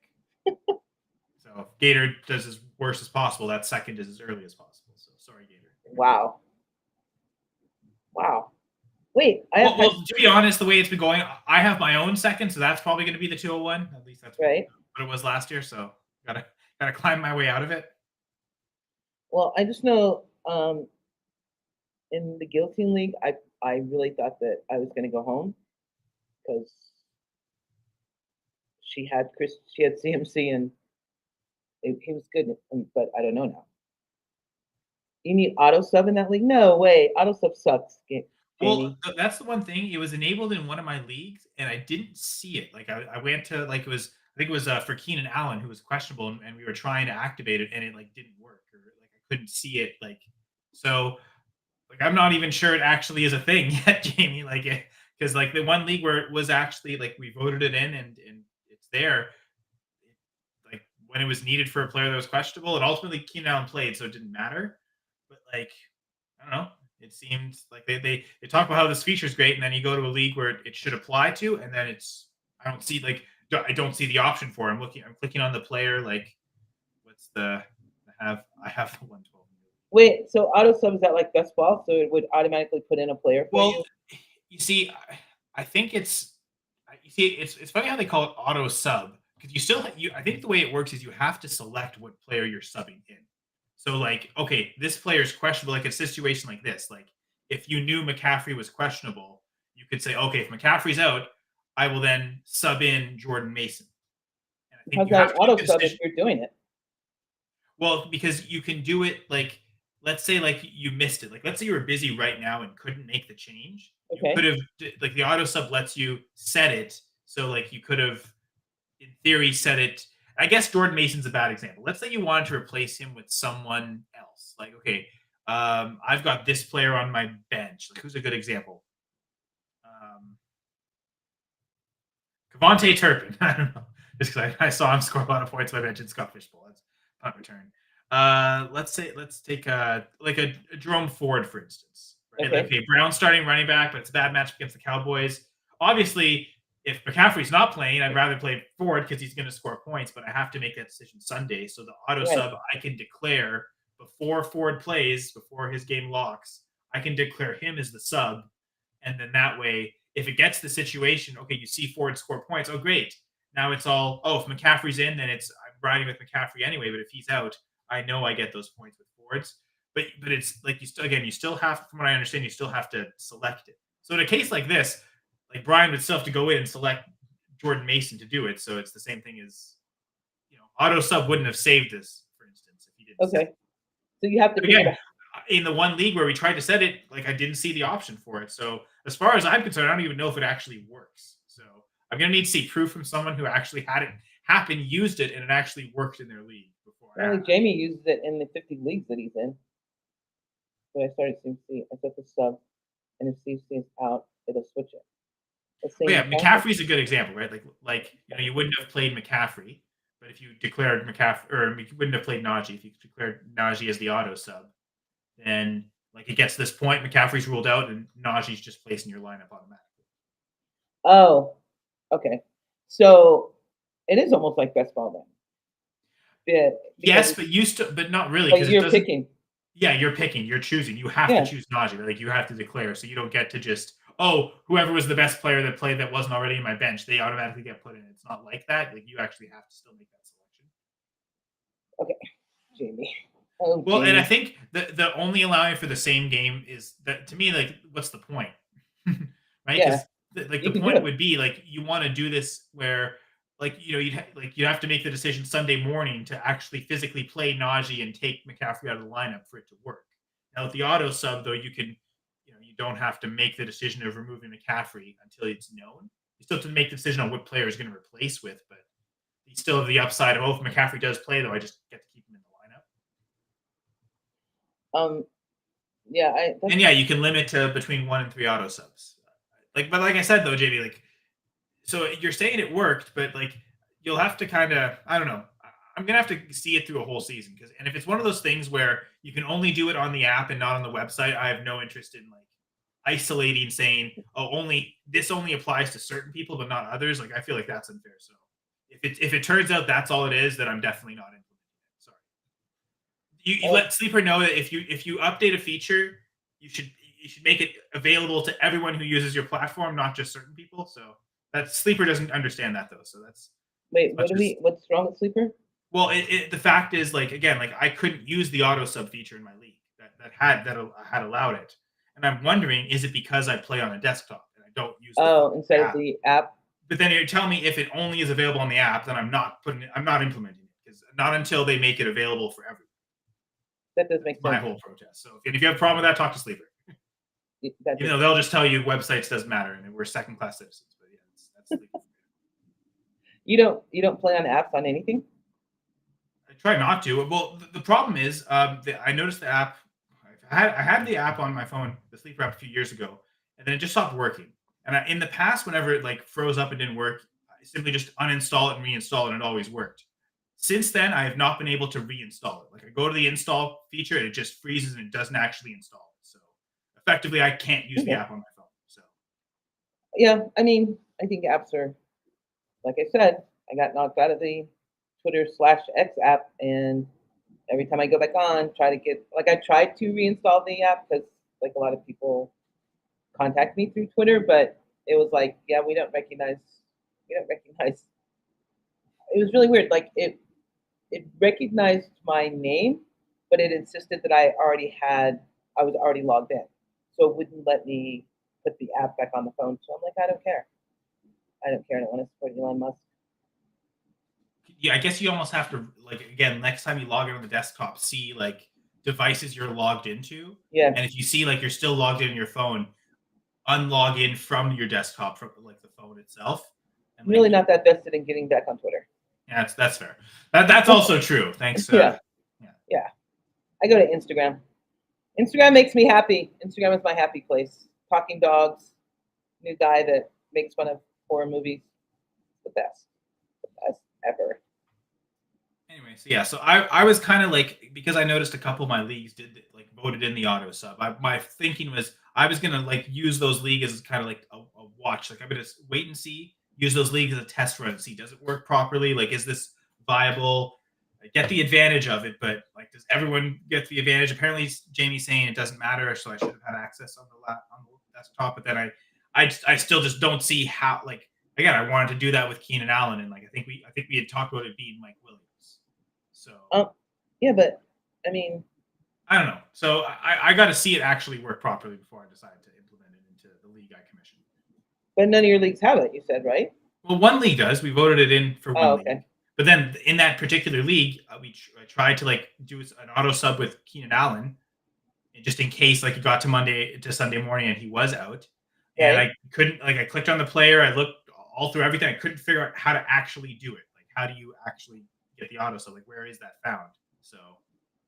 So if Gator does as worst as possible, that second is as early as possible. So sorry, Gator. Wow. Wait, I have Well, to be honest, the way it's been going, I have my own second, so that's probably going to be the 201. At least that's right. what it was last year. So gotta climb my way out of it. Well, I just know in the guillotine league, I really thought that I was going to go home because she had CMC and he was good, but I don't know now. You need auto sub in that league? No way, auto sub sucks. Jamie. Well, that's the one thing. It was enabled in one of my leagues, and I didn't see it. Like I went to like it was I think it was for Keenan Allen who was questionable, and we were trying to activate it, and it like didn't work, or like I couldn't see it. Like so, like I'm not even sure it actually is a thing yet, Jamie. Like because like the one league where it was actually like we voted it in and it's there. Like when it was needed for a player that was questionable, and ultimately Keenan Allen played, so it didn't matter. But like I don't know. It seems like they talk about how this feature is great, and then you go to a league where it should apply to, and then I don't see I don't see the option for it. I'm clicking on the player like what's the I have the 112. Wait, so auto sub is that like best ball? So it would automatically put in a player for you? Well, you see, I think you see it's funny how they call it auto sub because I think the way it works is you have to select what player you're subbing in. So like, okay, this player is questionable. Like a situation like this, like if you knew McCaffrey was questionable, you could say, okay, if McCaffrey's out, I will then sub in Jordan Mason. And I think How's you have that to auto make a sub if decision. you're doing it? Well, because you can do it like, let's say like you missed it. Like let's say you were busy right now and couldn't make the change. You Okay. could have like the auto sub lets you set it. So like you could have in theory set it. I guess Jordan Mason's a bad example. Let's say you wanted to replace him with someone else. Like, okay, I've got this player on my bench. Like, who's a good example? Kevontae Turpin. I don't know. Just because I saw him score a lot of points, so I mentioned Scott Fishbowl. That's punt return. Let's take a Jerome Ford, for instance. Right? Okay. Like, okay, Brown starting running back, but it's a bad match against the Cowboys. Obviously, if McCaffrey's not playing, I'd rather play Ford because he's going to score points, but I have to make that decision Sunday. So the auto sub I can declare before Ford plays, before his game locks, I can declare him as the sub. And then that way, if it gets the situation, okay, you see Ford score points. Oh, great. Now it's all, if McCaffrey's in, then I'm riding with McCaffrey anyway. But if he's out, I know I get those points with Fords. But it's like you still have, from what I understand, you still have to select it. So in a case like this, like Brian would still have to go in and select Jordan Mason to do it. So it's the same thing as, auto sub wouldn't have saved this, for instance, if he didn't. Okay. So you have to pick it up. In the one league where we tried to set it, like I didn't see the option for it. So as far as I'm concerned, I don't even know if it actually works. So I'm gonna need to see proof from someone who actually had it happen, used it, and it actually worked in their league before. Apparently Jamie uses it in the 50 leagues that he's in. So I started CMC. I set the sub, and if CMC is out, it'll switch it. McCaffrey's a good example, right? Like you wouldn't have played McCaffrey, but if you declared McCaffrey, or you wouldn't have played Najee if you declared Najee as the auto sub. Then like it gets to this point, McCaffrey's ruled out, and Najee's just placed in your lineup automatically. Oh, okay. So it is almost like best ball then. Yeah. Yes, but not really. But you're picking. Yeah, you're picking. You're choosing. You have to choose Najee. Like you have to declare, so you don't get to just whoever was the best player that played that wasn't already in my bench, they automatically get put in. It's not like that. Like you actually have to still make that selection. Okay, Jamie. Well, and I think the only allowing for the same game is that, to me, like, what's the point? Right? Yeah. Because the point would be like you want to do this where like you'd have to make the decision Sunday morning to actually physically play Najee and take McCaffrey out of the lineup for it to work. Now with the auto sub though, you can you don't have to make the decision of removing McCaffrey until it's known. You still have to make the decision on what player is going to replace with, but you still have the upside of if McCaffrey does play though, I just get to keep him in the lineup. You can limit to between 1 and 3 auto subs. But like I said though, JD, like, so you're saying it worked, but like you'll have to kind of, I don't know. I'm gonna have to see it through a whole season because, and if it's one of those things where you can only do it on the app and not on the website, I have no interest in like isolating, saying, "Oh, only this only applies to certain people but not others." Like I feel like that's unfair. So if it turns out that's all it is, then I'm definitely not implementing it. Sorry. You Oh, let Sleeper know that if you update a feature, you should you should make it available to everyone who uses your platform, not just certain people. So that Sleeper doesn't understand that though. So that's wait, as much as what's wrong with Sleeper? well, the fact is, like again, like I couldn't use the auto sub feature in my league that had allowed it, and I'm wondering, is it because I play on a desktop and I don't use the Oh, instead of app? the app? But then you're telling me if it only is available on the app, then I'm not implementing it because not until they make it available for everyone. That does That's make my sense. whole protest. So if you have a problem with that, talk to Sleeper. That Even does. though they'll just tell you websites doesn't matter and we're second class citizens. But yeah, that's Sleeper. You don't play on apps on anything? I try not to. Well, the problem is, I noticed the app. I had the app on my phone, the Sleeper app, a few years ago, and then it just stopped working. And in the past, whenever it like froze up and didn't work, I simply just uninstall it and reinstall it, and it always worked. Since then, I have not been able to reinstall it. Like I go to the install feature, and it just freezes and it doesn't actually install it. So effectively, I can't use the Okay. app on my phone. So Yeah, I mean, I think apps are, like I said, I got knocked out of the Twitter/X app, and every time I go back on, try to get like I tried to reinstall the app because like a lot of people contact me through Twitter, but it was like, yeah, we don't recognize. It was really weird. Like it recognized my name, but it insisted that I was already logged in, so it wouldn't let me put the app back on the phone. So I'm like, I don't care. I don't care. I don't want to support Elon Musk. yeah, I guess you almost have to like again next time you log in on the desktop, see like devices you're logged into, Yeah, and if you see like you're still logged in on your phone, unlog in from your desktop from like the phone itself, and I'm really like not that vested in getting back on Twitter. yeah, that's fair. That's also true. Thanks. Yeah, Yeah. yeah. I go to Instagram. Instagram makes me happy. Instagram is my happy place. Talking dogs, new guy that makes fun of horror movies. The best ever. Anyway, so yeah, so I was kind of like because I noticed a couple of my leagues did like voted in the auto sub. My thinking was I was gonna like use those leagues as kind of like a watch. Like I'm gonna wait and see, use those leagues as a test run, see does it work properly. Like is this viable? I get the advantage of it, but like does everyone get the advantage? Apparently, Jamie's saying it doesn't matter, so I should have had access on the desktop. But then I still just don't see how like again I wanted to do that with Keenan Allen and like I think we had talked about it being Mike Williams. So Um, yeah, but I mean, I don't know. So I got to see it actually work properly before I decide to implement it into the league I commissioned. but none of your leagues have it. You said, right? Well, one league does. We voted it in for Oh, one league, okay. but then in that particular league, I tried to like do an auto sub with Keenan Allen, just in case like it got to Monday to Sunday morning and he was out, and Right. I couldn't like I clicked on the player, I looked all through everything, I couldn't figure out how to actually do it. Like how do you actually get the auto sub? Like where is that found? So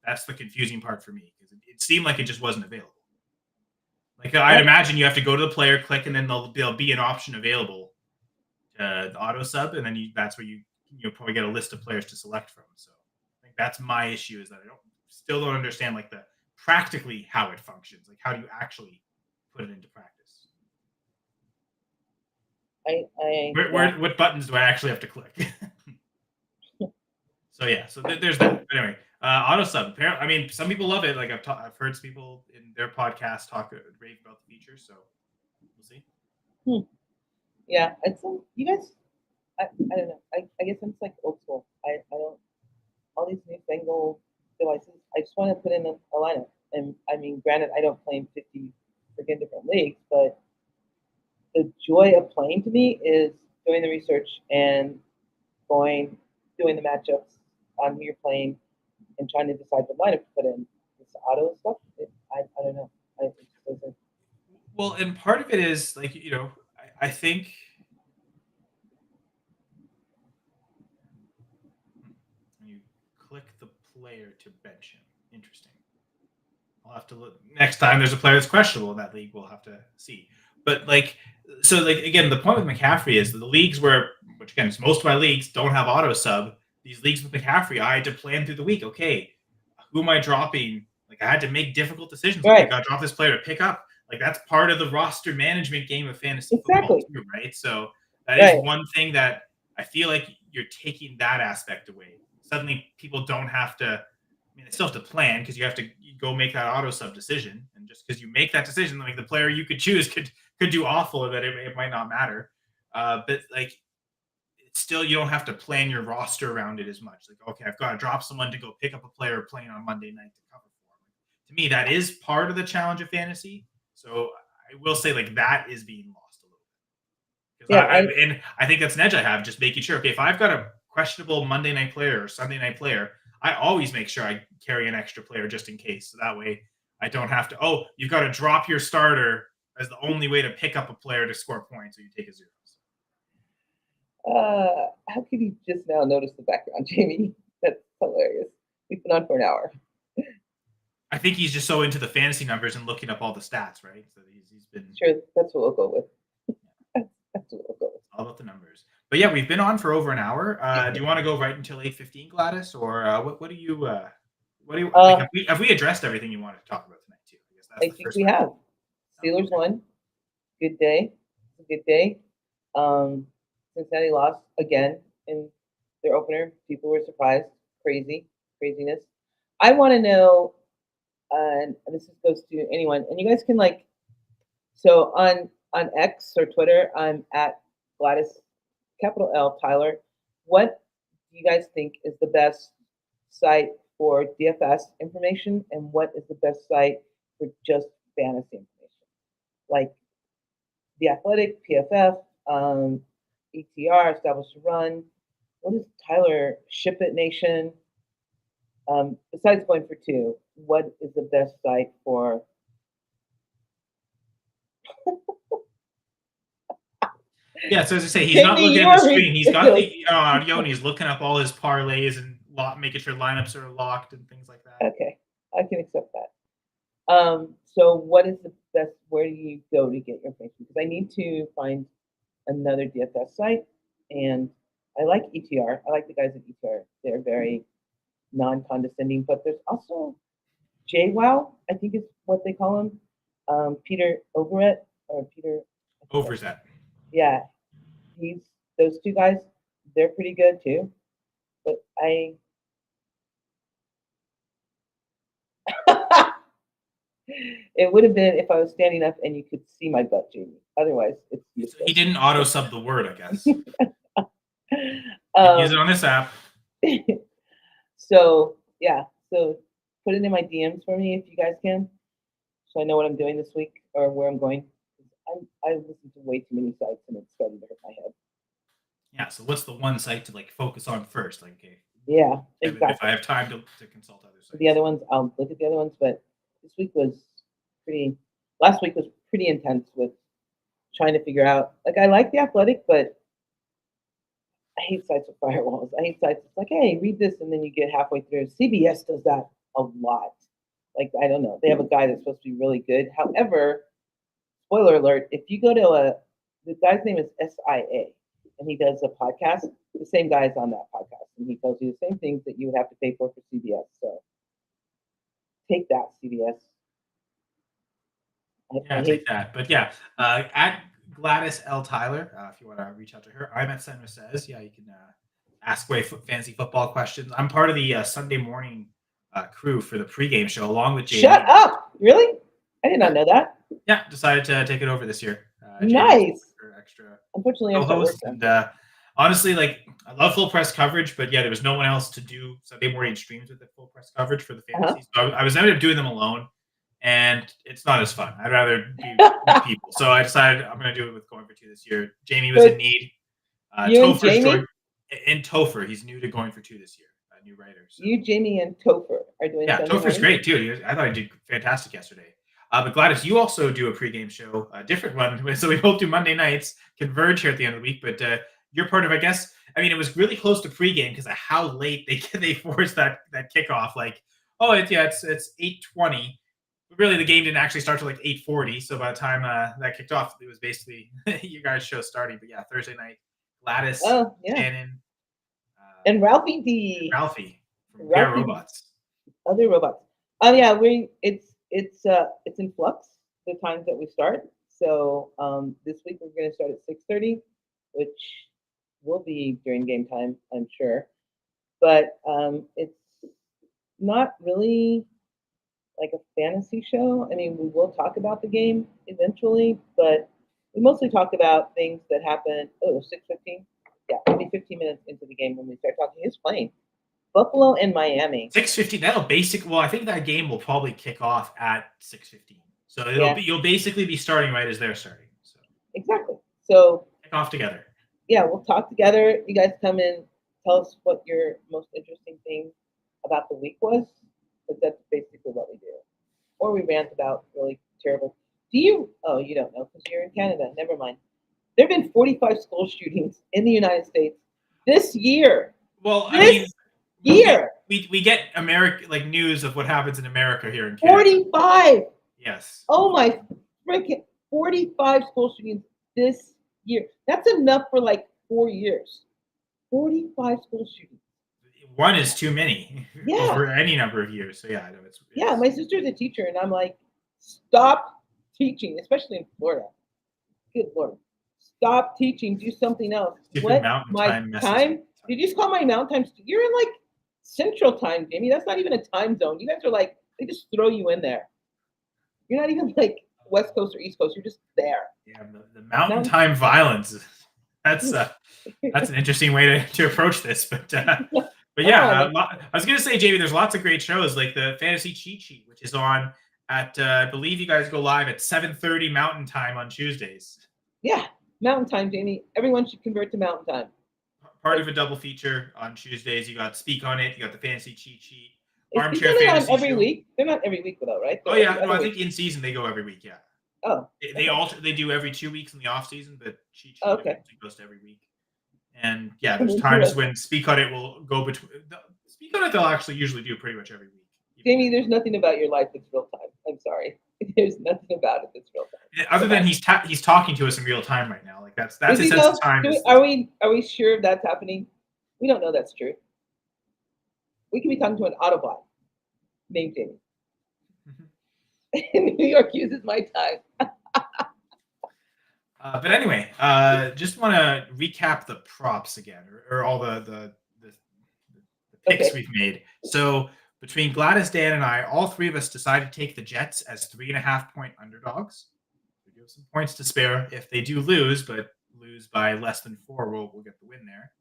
that's the confusing part for me because it seemed like it just wasn't available. Like I'd Oh, imagine you have to go to the player, click, and then there'll be an option available the auto sub, and then that's where you'll probably get a list of players to select from. So I think that's my issue is that I don't understand like the practically how it functions. Like how do you actually put it into practice? yeah. What buttons do I actually have to click? So yeah, so there's that. But anyway, auto sub. Apparently, I mean, some people love it. Like I've heard some people in their podcast talk rave about the feature. So we'll see. Hmm. Yeah, it's you guys. I don't know. I guess I'm just like old school. I don't all these newfangled devices. I just want to put in a lineup. And I mean, granted, I don't play in 50 freaking different leagues, but the joy of playing to me is doing the research and going, doing the matchups on who you're playing and trying to decide the lineup to put in. This auto stuff, I don't know. It just doesn't. Well, and part of it is like I think when you click the player to bench him. Interesting. I'll have to look next time there's a player that's questionable in that league. We'll have to see. But like, so like again, the point with McCaffrey is that the leagues where, which again is most of my leagues, don't have auto sub. these leagues with McCaffrey, I had to plan through the week. Okay, who am I dropping? Like I had to make difficult decisions. Okay, Right. got to drop this player to pick up. Like that's part of the roster management game of fantasy football Exactly. too, right? So that is Right. one thing that I feel like you're taking that aspect away. Suddenly, people don't have to. I mean, they still have to plan because you have to go make that auto sub decision, and just because you make that decision, like the player you could choose could do awful, or that it might not matter. But like it's still you don't have to plan your roster around it as much. Like, okay, I've got to drop someone to go pick up a player playing on Monday night to cover for him. To me, that is part of the challenge of fantasy. So I will say like that is being lost a little bit because Yeah. and I think that's an edge I have, just making sure. Okay, if I've got a questionable Monday night player or Sunday night player, I always make sure I carry an extra player just in case. So that way I don't have to. Oh, you've got to drop your starter as the only way to pick up a player to score points, or you take a zero. How could you just now notice the background, Jamie? That's hilarious. We've been on for an hour. I think he's just so into the fantasy numbers and looking up all the stats, right? So he's been Sure, that's what we'll go with. That's what we'll go with. all about the numbers. But yeah, we've been on for over an hour. Do you want to go right until 8:15, Gladys, or what do you like, have we addressed everything you wanted to talk about tonight too? I guess that's I the think first we part. have. Steelers won. Good day. It's a good day. Cincinnati lost again in their opener. People were surprised. Craziness. I want to know, and this goes to anyone, and you guys can like, so on X or Twitter, I'm at Gladys, capital L Tyler. What do you guys think is the best site for DFS information, and what is the best site for just fantasy information? Like The Athletic, PFF, ETR, Established Run. What is Tyler? Ship It Nation. Besides going for two, what is the best site for? Yeah, so as I say, he's not Jamie, looking you at the are screen. He's got ridiculous. the audio and he's looking up all his parlays and making sure lineups are locked and things like that. Okay, I can accept that. So what is the best? Where do you go to get your information? Because I need to find another DFS site, and I like ETR. I like the guys at ETR. They're very non-condescending, but there's also JWoww, I think is what they call him. Peter Overett or Peter. Overset. Yeah, those two guys. They're pretty good too. But it would have been if I was standing up and you could see my butt, Jamie. Otherwise, it's useless. He didn't auto sub the word, I guess. Use it on this app. So yeah, so put it in my DMs for me if you guys can, so I know what I'm doing this week or where I'm going. I listen to way too many sites and it's starting to hurt my head. Yeah. So what's the one site to like focus on first? Like, okay, Yeah, if exactly. I have time to consult other sites. The other ones, I'll look at the other ones, but this week was last week was pretty intense with trying to figure out, like, I like The Athletic, but I hate sites with firewalls. I hate sites. It's like, hey, read this, and then you get halfway through. CBS does that a lot. Like, I don't know. They have a guy that's supposed to be really good. However, spoiler alert, if you go to the guy's name is SIA, and he does a podcast. The same guy is on that podcast, and he tells you the same things that you would have to pay for CBS. So take that, CBS. Yeah, take that. But yeah, at Gladys L. Tyler, if you want to reach out to her. I'm at Senra Says. Yeah, you can ask away fantasy football questions. I'm part of the Sunday morning crew for the pregame show, along with Jamie. Shut up! Really? I did not know that. Yeah, decided to take it over this year. Nice. Extra Unfortunately, I'm co-host. And honestly, like I love full press coverage, but yeah, there was no one else to do Sunday morning streams with the full press coverage for the fantasy. So I was ended up doing them alone. And it's not as fun. I'd rather be with people. So I decided I'm going to do it with Going for Two this year. Jamie was in need. Topher's and Topher, he's new to Going for Two this year, a new writer. So. You, Jamie, and Topher are doing. Yeah, Topher's great too. I thought he did fantastic yesterday. But Gladys, you also do a pregame show, a different one. So we both do Monday nights, converge here at the end of the week. But you're part of, I guess. I mean, it was really close to pregame because of how late they forced that kickoff. Like, oh, it's 8:20. Really, the game didn't actually start till like 8:40. So by the time that kicked off, it was basically you guys' show starting. But yeah, Thursday night, Gladys, Shannon, And Ralphie D. Ralphie from Care Ralphie D. Robots. Other robots. Oh yeah, it's in flux the times that we start. So this week we're going to start at 6:30, which will be during game time, I'm sure. But it's not really like a fantasy show. I mean, we will talk about the game eventually, but we mostly talk about things that happen. Oh, 6:15. Yeah, maybe 15 minutes into the game when we start talking. Who's playing? Buffalo and Miami. 6:15. That'll basic. Well, I think that game will probably kick off at 6:15. So Yeah. you'll basically be starting right as they're starting. So Exactly. So kick off together. yeah, we'll talk together. You guys come in, tell us what your most interesting thing about the week was, because that's basically what we do. Or we rant about really terrible. Do you? Oh, you don't know because you're in Canada. Never mind. There have been 45 school shootings in the United States this year. Well, I This mean, year, we get America like news of what happens in America here in Canada. 45. Yes. Oh my freaking 45 school shootings this year. That's enough for like 4 years. 45 school shootings. One is too many Yeah. over any number of years. So yeah, I know it's Yeah, my sister's a teacher, and I'm like, stop teaching, especially in Florida. Good Lord. Stop teaching. Do something else. Stupid What? mountain My time messes time? with time. Did you just call my mountain time? You're in like Central Time, Jamie. That's not even a time zone. You guys are like, they just throw you in there. You're not even like West Coast or East Coast. You're just there. Yeah, the mountain time violence. That's an interesting way to approach this, but yeah, I was gonna say, Jamie, there's lots of great shows like the Fantasy Cheat Sheet, which is on at I believe you guys go live at 7:30 Mountain Time on Tuesdays. Yeah, Mountain Time, Jamie. Everyone should convert to Mountain Time. Part of a double feature on Tuesdays. You got Speak on It. You got the Fantasy Cheat Sheet. Is Armchair Speak on It Fantasy on every Show. week? They're not every week though, right? Oh yeah, no, I think in season they go every week. Yeah. Oh. They alter. They do every 2 weeks in the off season, but Cheat Sheet Okay. goes to every week. And yeah, there's times when Speak on It will go between. Speak on It, they'll actually usually do pretty much every week. Jamie, there's nothing about your life that's real time. I'm sorry. There's nothing about it that's real time. Other than he's talking to us in real time right now. Like that's his sense of time. Are we sure that's happening? We don't know that's true. We could be talking to an Autobot named Jamie. And New York uses my time. But anyway, just want to recap the props again, or all the picks we've made. So between Gladys, Dan, and I, all three of us decided to take the Jets as 3.5-point underdogs. We do have some points to spare if they do lose, but lose by less than 4, we'll get the win there.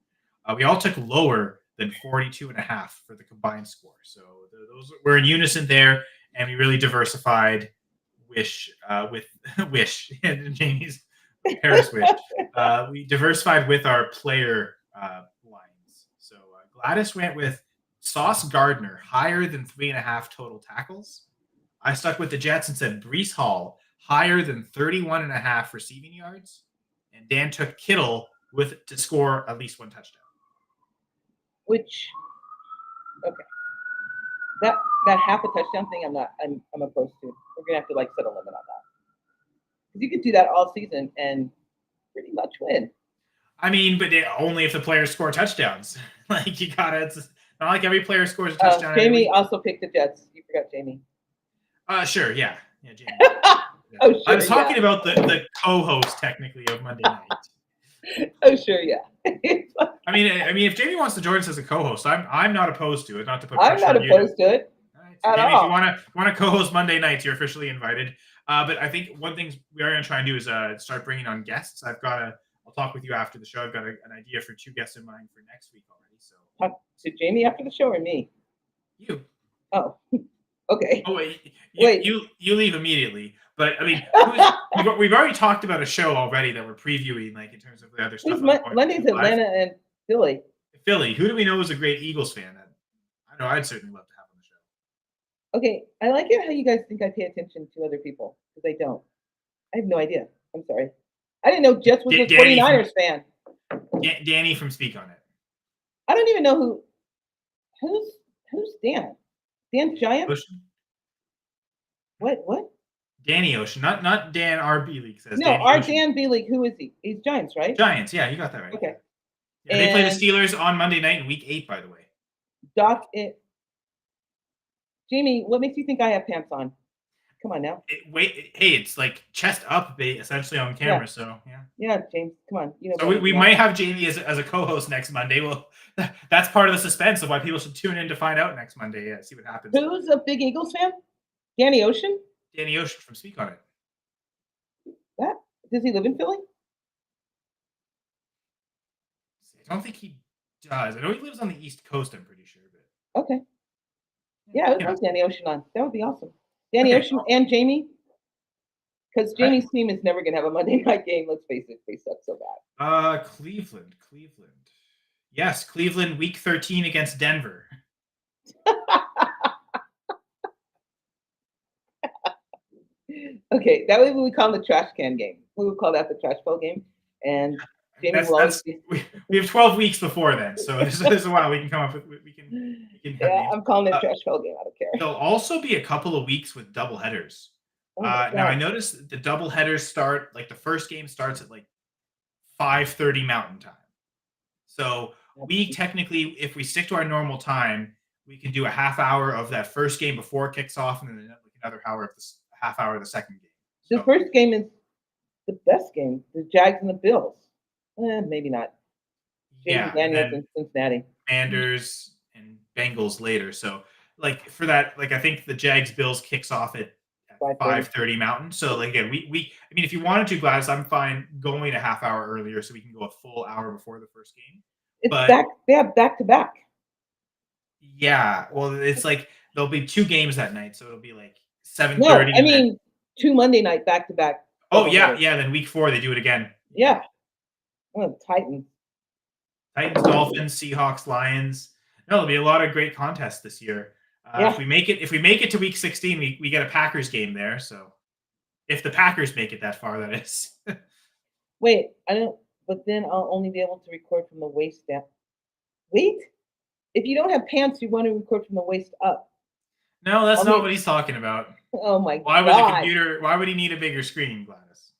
We all took lower than 42.5 for the combined score. So those we're in unison there, and we really diversified with Wish and Jamie's Paris Wish. We diversified with our player lines. So Gladys went with Sauce Gardner, higher than 3.5 total tackles. I stuck with the Jets and said Breece Hall, higher than 31.5 receiving yards. And Dan took Kittle to score at least 1 touchdown. Which, okay, that half a touchdown thing, I'm opposed to. We're gonna have to like set a limit on that, because you could do that all season and pretty much win. I mean, but only if the players score touchdowns. Like you gotta. It's not like every player scores a touchdown. Jamie also picked the Jets. You forgot Jamie. Sure, yeah, Jamie. Oh, sure, I was talking about the co-host technically of Monday Night. Oh, sure, yeah. I mean, if Jamie wants to join us as a co-host, I'm not opposed to it. Not to put I'm pressure not on you. opposed to it. All right, so at Jamie, all. if you want to co-host Monday nights, you're officially invited. But I think one thing we are going to try and do is start bringing on guests. I'll talk with you after the show. I've got an idea for 2 guests in mind for next week already. So talk to Jamie after the show or me? You. Oh, okay. Oh wait. You leave immediately. But I mean, we've already talked about a show already that we're previewing, like in terms of the other stuff. Monday's Atlanta and Philly. Philly. Who do we know is a great Eagles fan? I know I'd certainly love to have on the show. Okay, I like it how you guys think I pay attention to other people, because I don't. I have no idea. I'm sorry. I didn't know Jets was a 49ers fan. Danny from Speak on It. I don't even know who's Dan. Dan Giant? Ocean? What? Danny Ocean, not Dan RB League says. No, Danny our Ocean. Dan B League. Who is he? He's Giants, right? Giants, yeah, you got that right. Okay. Yeah, they play the And Steelers on Monday night in Week 8, by the way. Doc, Jamie, what makes you think I have pants on? Come on now. Hey, it's like chest up, essentially on Yeah, camera. So yeah. yeah, James, come on. You know So better we than that. might have Jamie as a co-host next Monday. Well, that's part of the suspense of why people should tune in to find out next Monday. Yeah, see what happens. Who's a big Eagles fan? Danny Ocean? Danny Ocean from Speak on It. That does he live in Philly? I don't think he does. I know he lives on the East Coast. I'm pretty sure, but Okay. Yeah, I would yeah. love Danny Ocean on. That would be awesome. Danny Okay. Ocean and Jamie, because All right. Jamie's team is never going to have a Monday night game. Let's face it, they suck so bad. Cleveland. Yes, Cleveland, Week 13 against Denver. Okay, that way we call the trash can game. We would call that the trash ball game. And Jamie will always be. We have 12 weeks before then, so there's a while we can come up with. We can have Yeah, names. I'm calling it trash ball game. I don't care. There'll also be a couple of weeks with double headers. Oh my Now I God. noticed the double headers start like the first game starts at like 5:30 Mountain Time. So we technically, if we stick to our normal time, we can do a half hour of that first game before it kicks off, and then another hour of this half hour of the second game. The So, first game is the best game. The Jags and the Bills. Maybe not. yeah, Jaden Daniels and in Cincinnati. Commanders and Bengals later. So like for that, like I think the Jags Bills kicks off at 5:30 Mountain. So like again, I mean, if you wanted to, Gladys, I'm fine going a half hour earlier so we can go a full hour before the first game. It's But back. They have back to back. yeah, well, it's like there'll be two games that night, so it'll be like No, 7:30. I mean 2 Monday night back to back. Oh yeah. Then Week 4 they do it again. Yeah. Oh, Titans. Titans, Dolphins, Seahawks, Lions. No, there'll be a lot of great contests this year. Yeah. If we make it to Week 16, we get a Packers game there. So if the Packers make it that far, that is. Wait, I don't. But then I'll only be able to record from the waist down. Wait, if you don't have pants, you want to record from the waist up. No, that's not what he's talking about. Oh my Why would God. the computer? Why would he need a bigger screen, Gladys?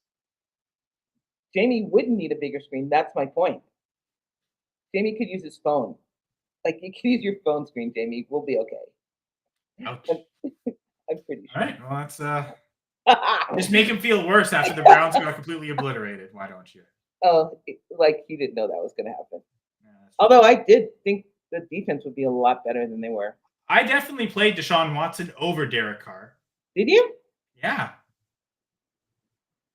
Jamie wouldn't need a bigger screen. That's my point. Jamie could use his phone. Like you can use your phone screen, Jamie. We'll be okay. Ouch. I'm pretty All sure. right. Well, that's just make him feel worse after the Browns got completely obliterated. Why don't you? Oh, like he didn't know that was going to happen. Yeah, Although I did think the defense would be a lot better than they were. I definitely played Deshaun Watson over Derek Carr. Did you? Yeah.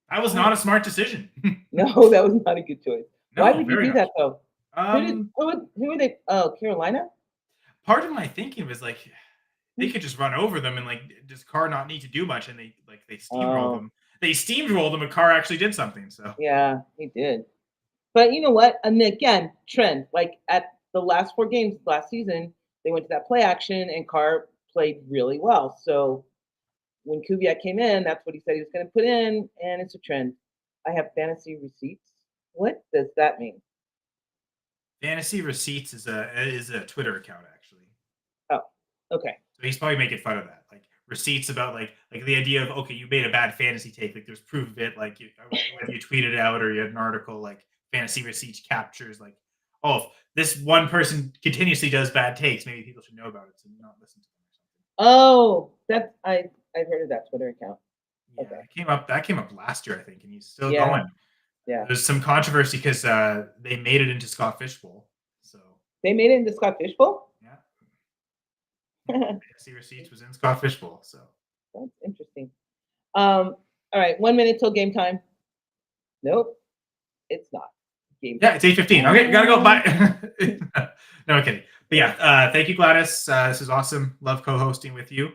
That was not a smart decision. No, that was not a good choice. No, Why would you very do that though? much. Who are they? Oh, Carolina? Part of my thinking was like they could just run over them and like does Carr not need to do much, and they steamroll them. They steamrolled them, and Carr actually did something. So Yeah, he did. But you know what? And again, trend. Like at the last 4 games last season, they went to that play action, and Carr played really well. So when Kubiak came in, that's what he said he was going to put in, and it's a trend. I have fantasy receipts. What does that mean? Fantasy Receipts is a Twitter account actually. Oh, okay. So he's probably making fun of that, like receipts about like the idea of okay, you made a bad fantasy take, like there's proof of it, like whether you tweeted it out or you had an article, like Fantasy Receipts captures like, oh, if this one person continuously does bad takes, maybe people should know about it so not listen to them or something. Oh, that's I've heard of that Twitter account. Yeah, Okay. that came up last year, I think, and he's still Yeah. going. Yeah. There's some controversy because they made it into Scott Fishbowl. So They made it into Scott Fishbowl? yeah. Fantasy Receipts was in Scott Fishbowl. So That's interesting. All right, 1 minute till game time. Nope, it's not. Game yeah, it's 8:15. Okay, gotta go. Bye. No, I'm kidding. But yeah, thank you, Gladys. This is awesome. Love co-hosting with you.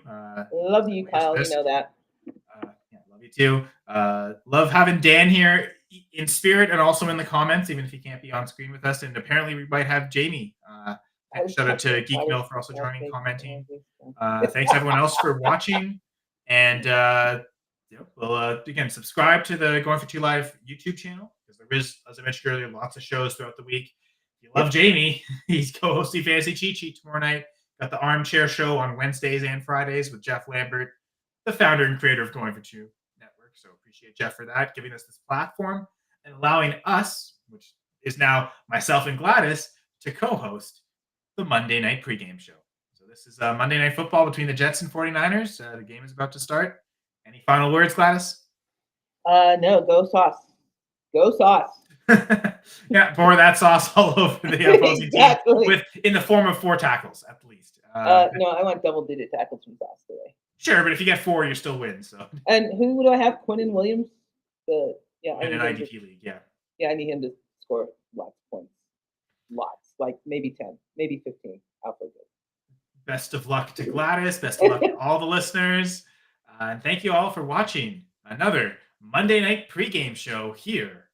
Love you, Kyle. You know that. Yeah, love you too. Love having Dan here in spirit and also in the comments, even if he can't be on screen with us. And apparently, we might have Jamie. Shout out to Geek Mill for also joining, commenting. Thanks everyone else for watching, and we'll again subscribe to the Going for Two Live YouTube channel because there is, as I mentioned earlier, lots of shows throughout the week. If you love Jamie, he's co-hosting Fantasy Cheat Sheet tomorrow night. Got the Armchair Show on Wednesdays and Fridays with Jeff Lambert, the founder and creator of Going for Two Network. So appreciate Jeff for that, giving us this platform and allowing us, which is now myself and Gladys to co-host the Monday night pregame show. So this is Monday Night Football between the Jets and 49ers. The game is about to start. Any final words, Gladys? No, go sauce. Go sauce. Yeah, pour that sauce all over the opposing Exactly. team in the form of 4 tackles at least. No, I want double-digit tackles from sauce today. Sure, but if you get 4, you still win. So And who do I have? Quinnen Williams. I in need an him to, IDP league, yeah. yeah, I need him to score lots of points. Lots, like maybe 10, maybe 15. I'll feel good. Best of luck to Gladys. Best of luck to all the listeners. And thank you all for watching another Monday night pregame show here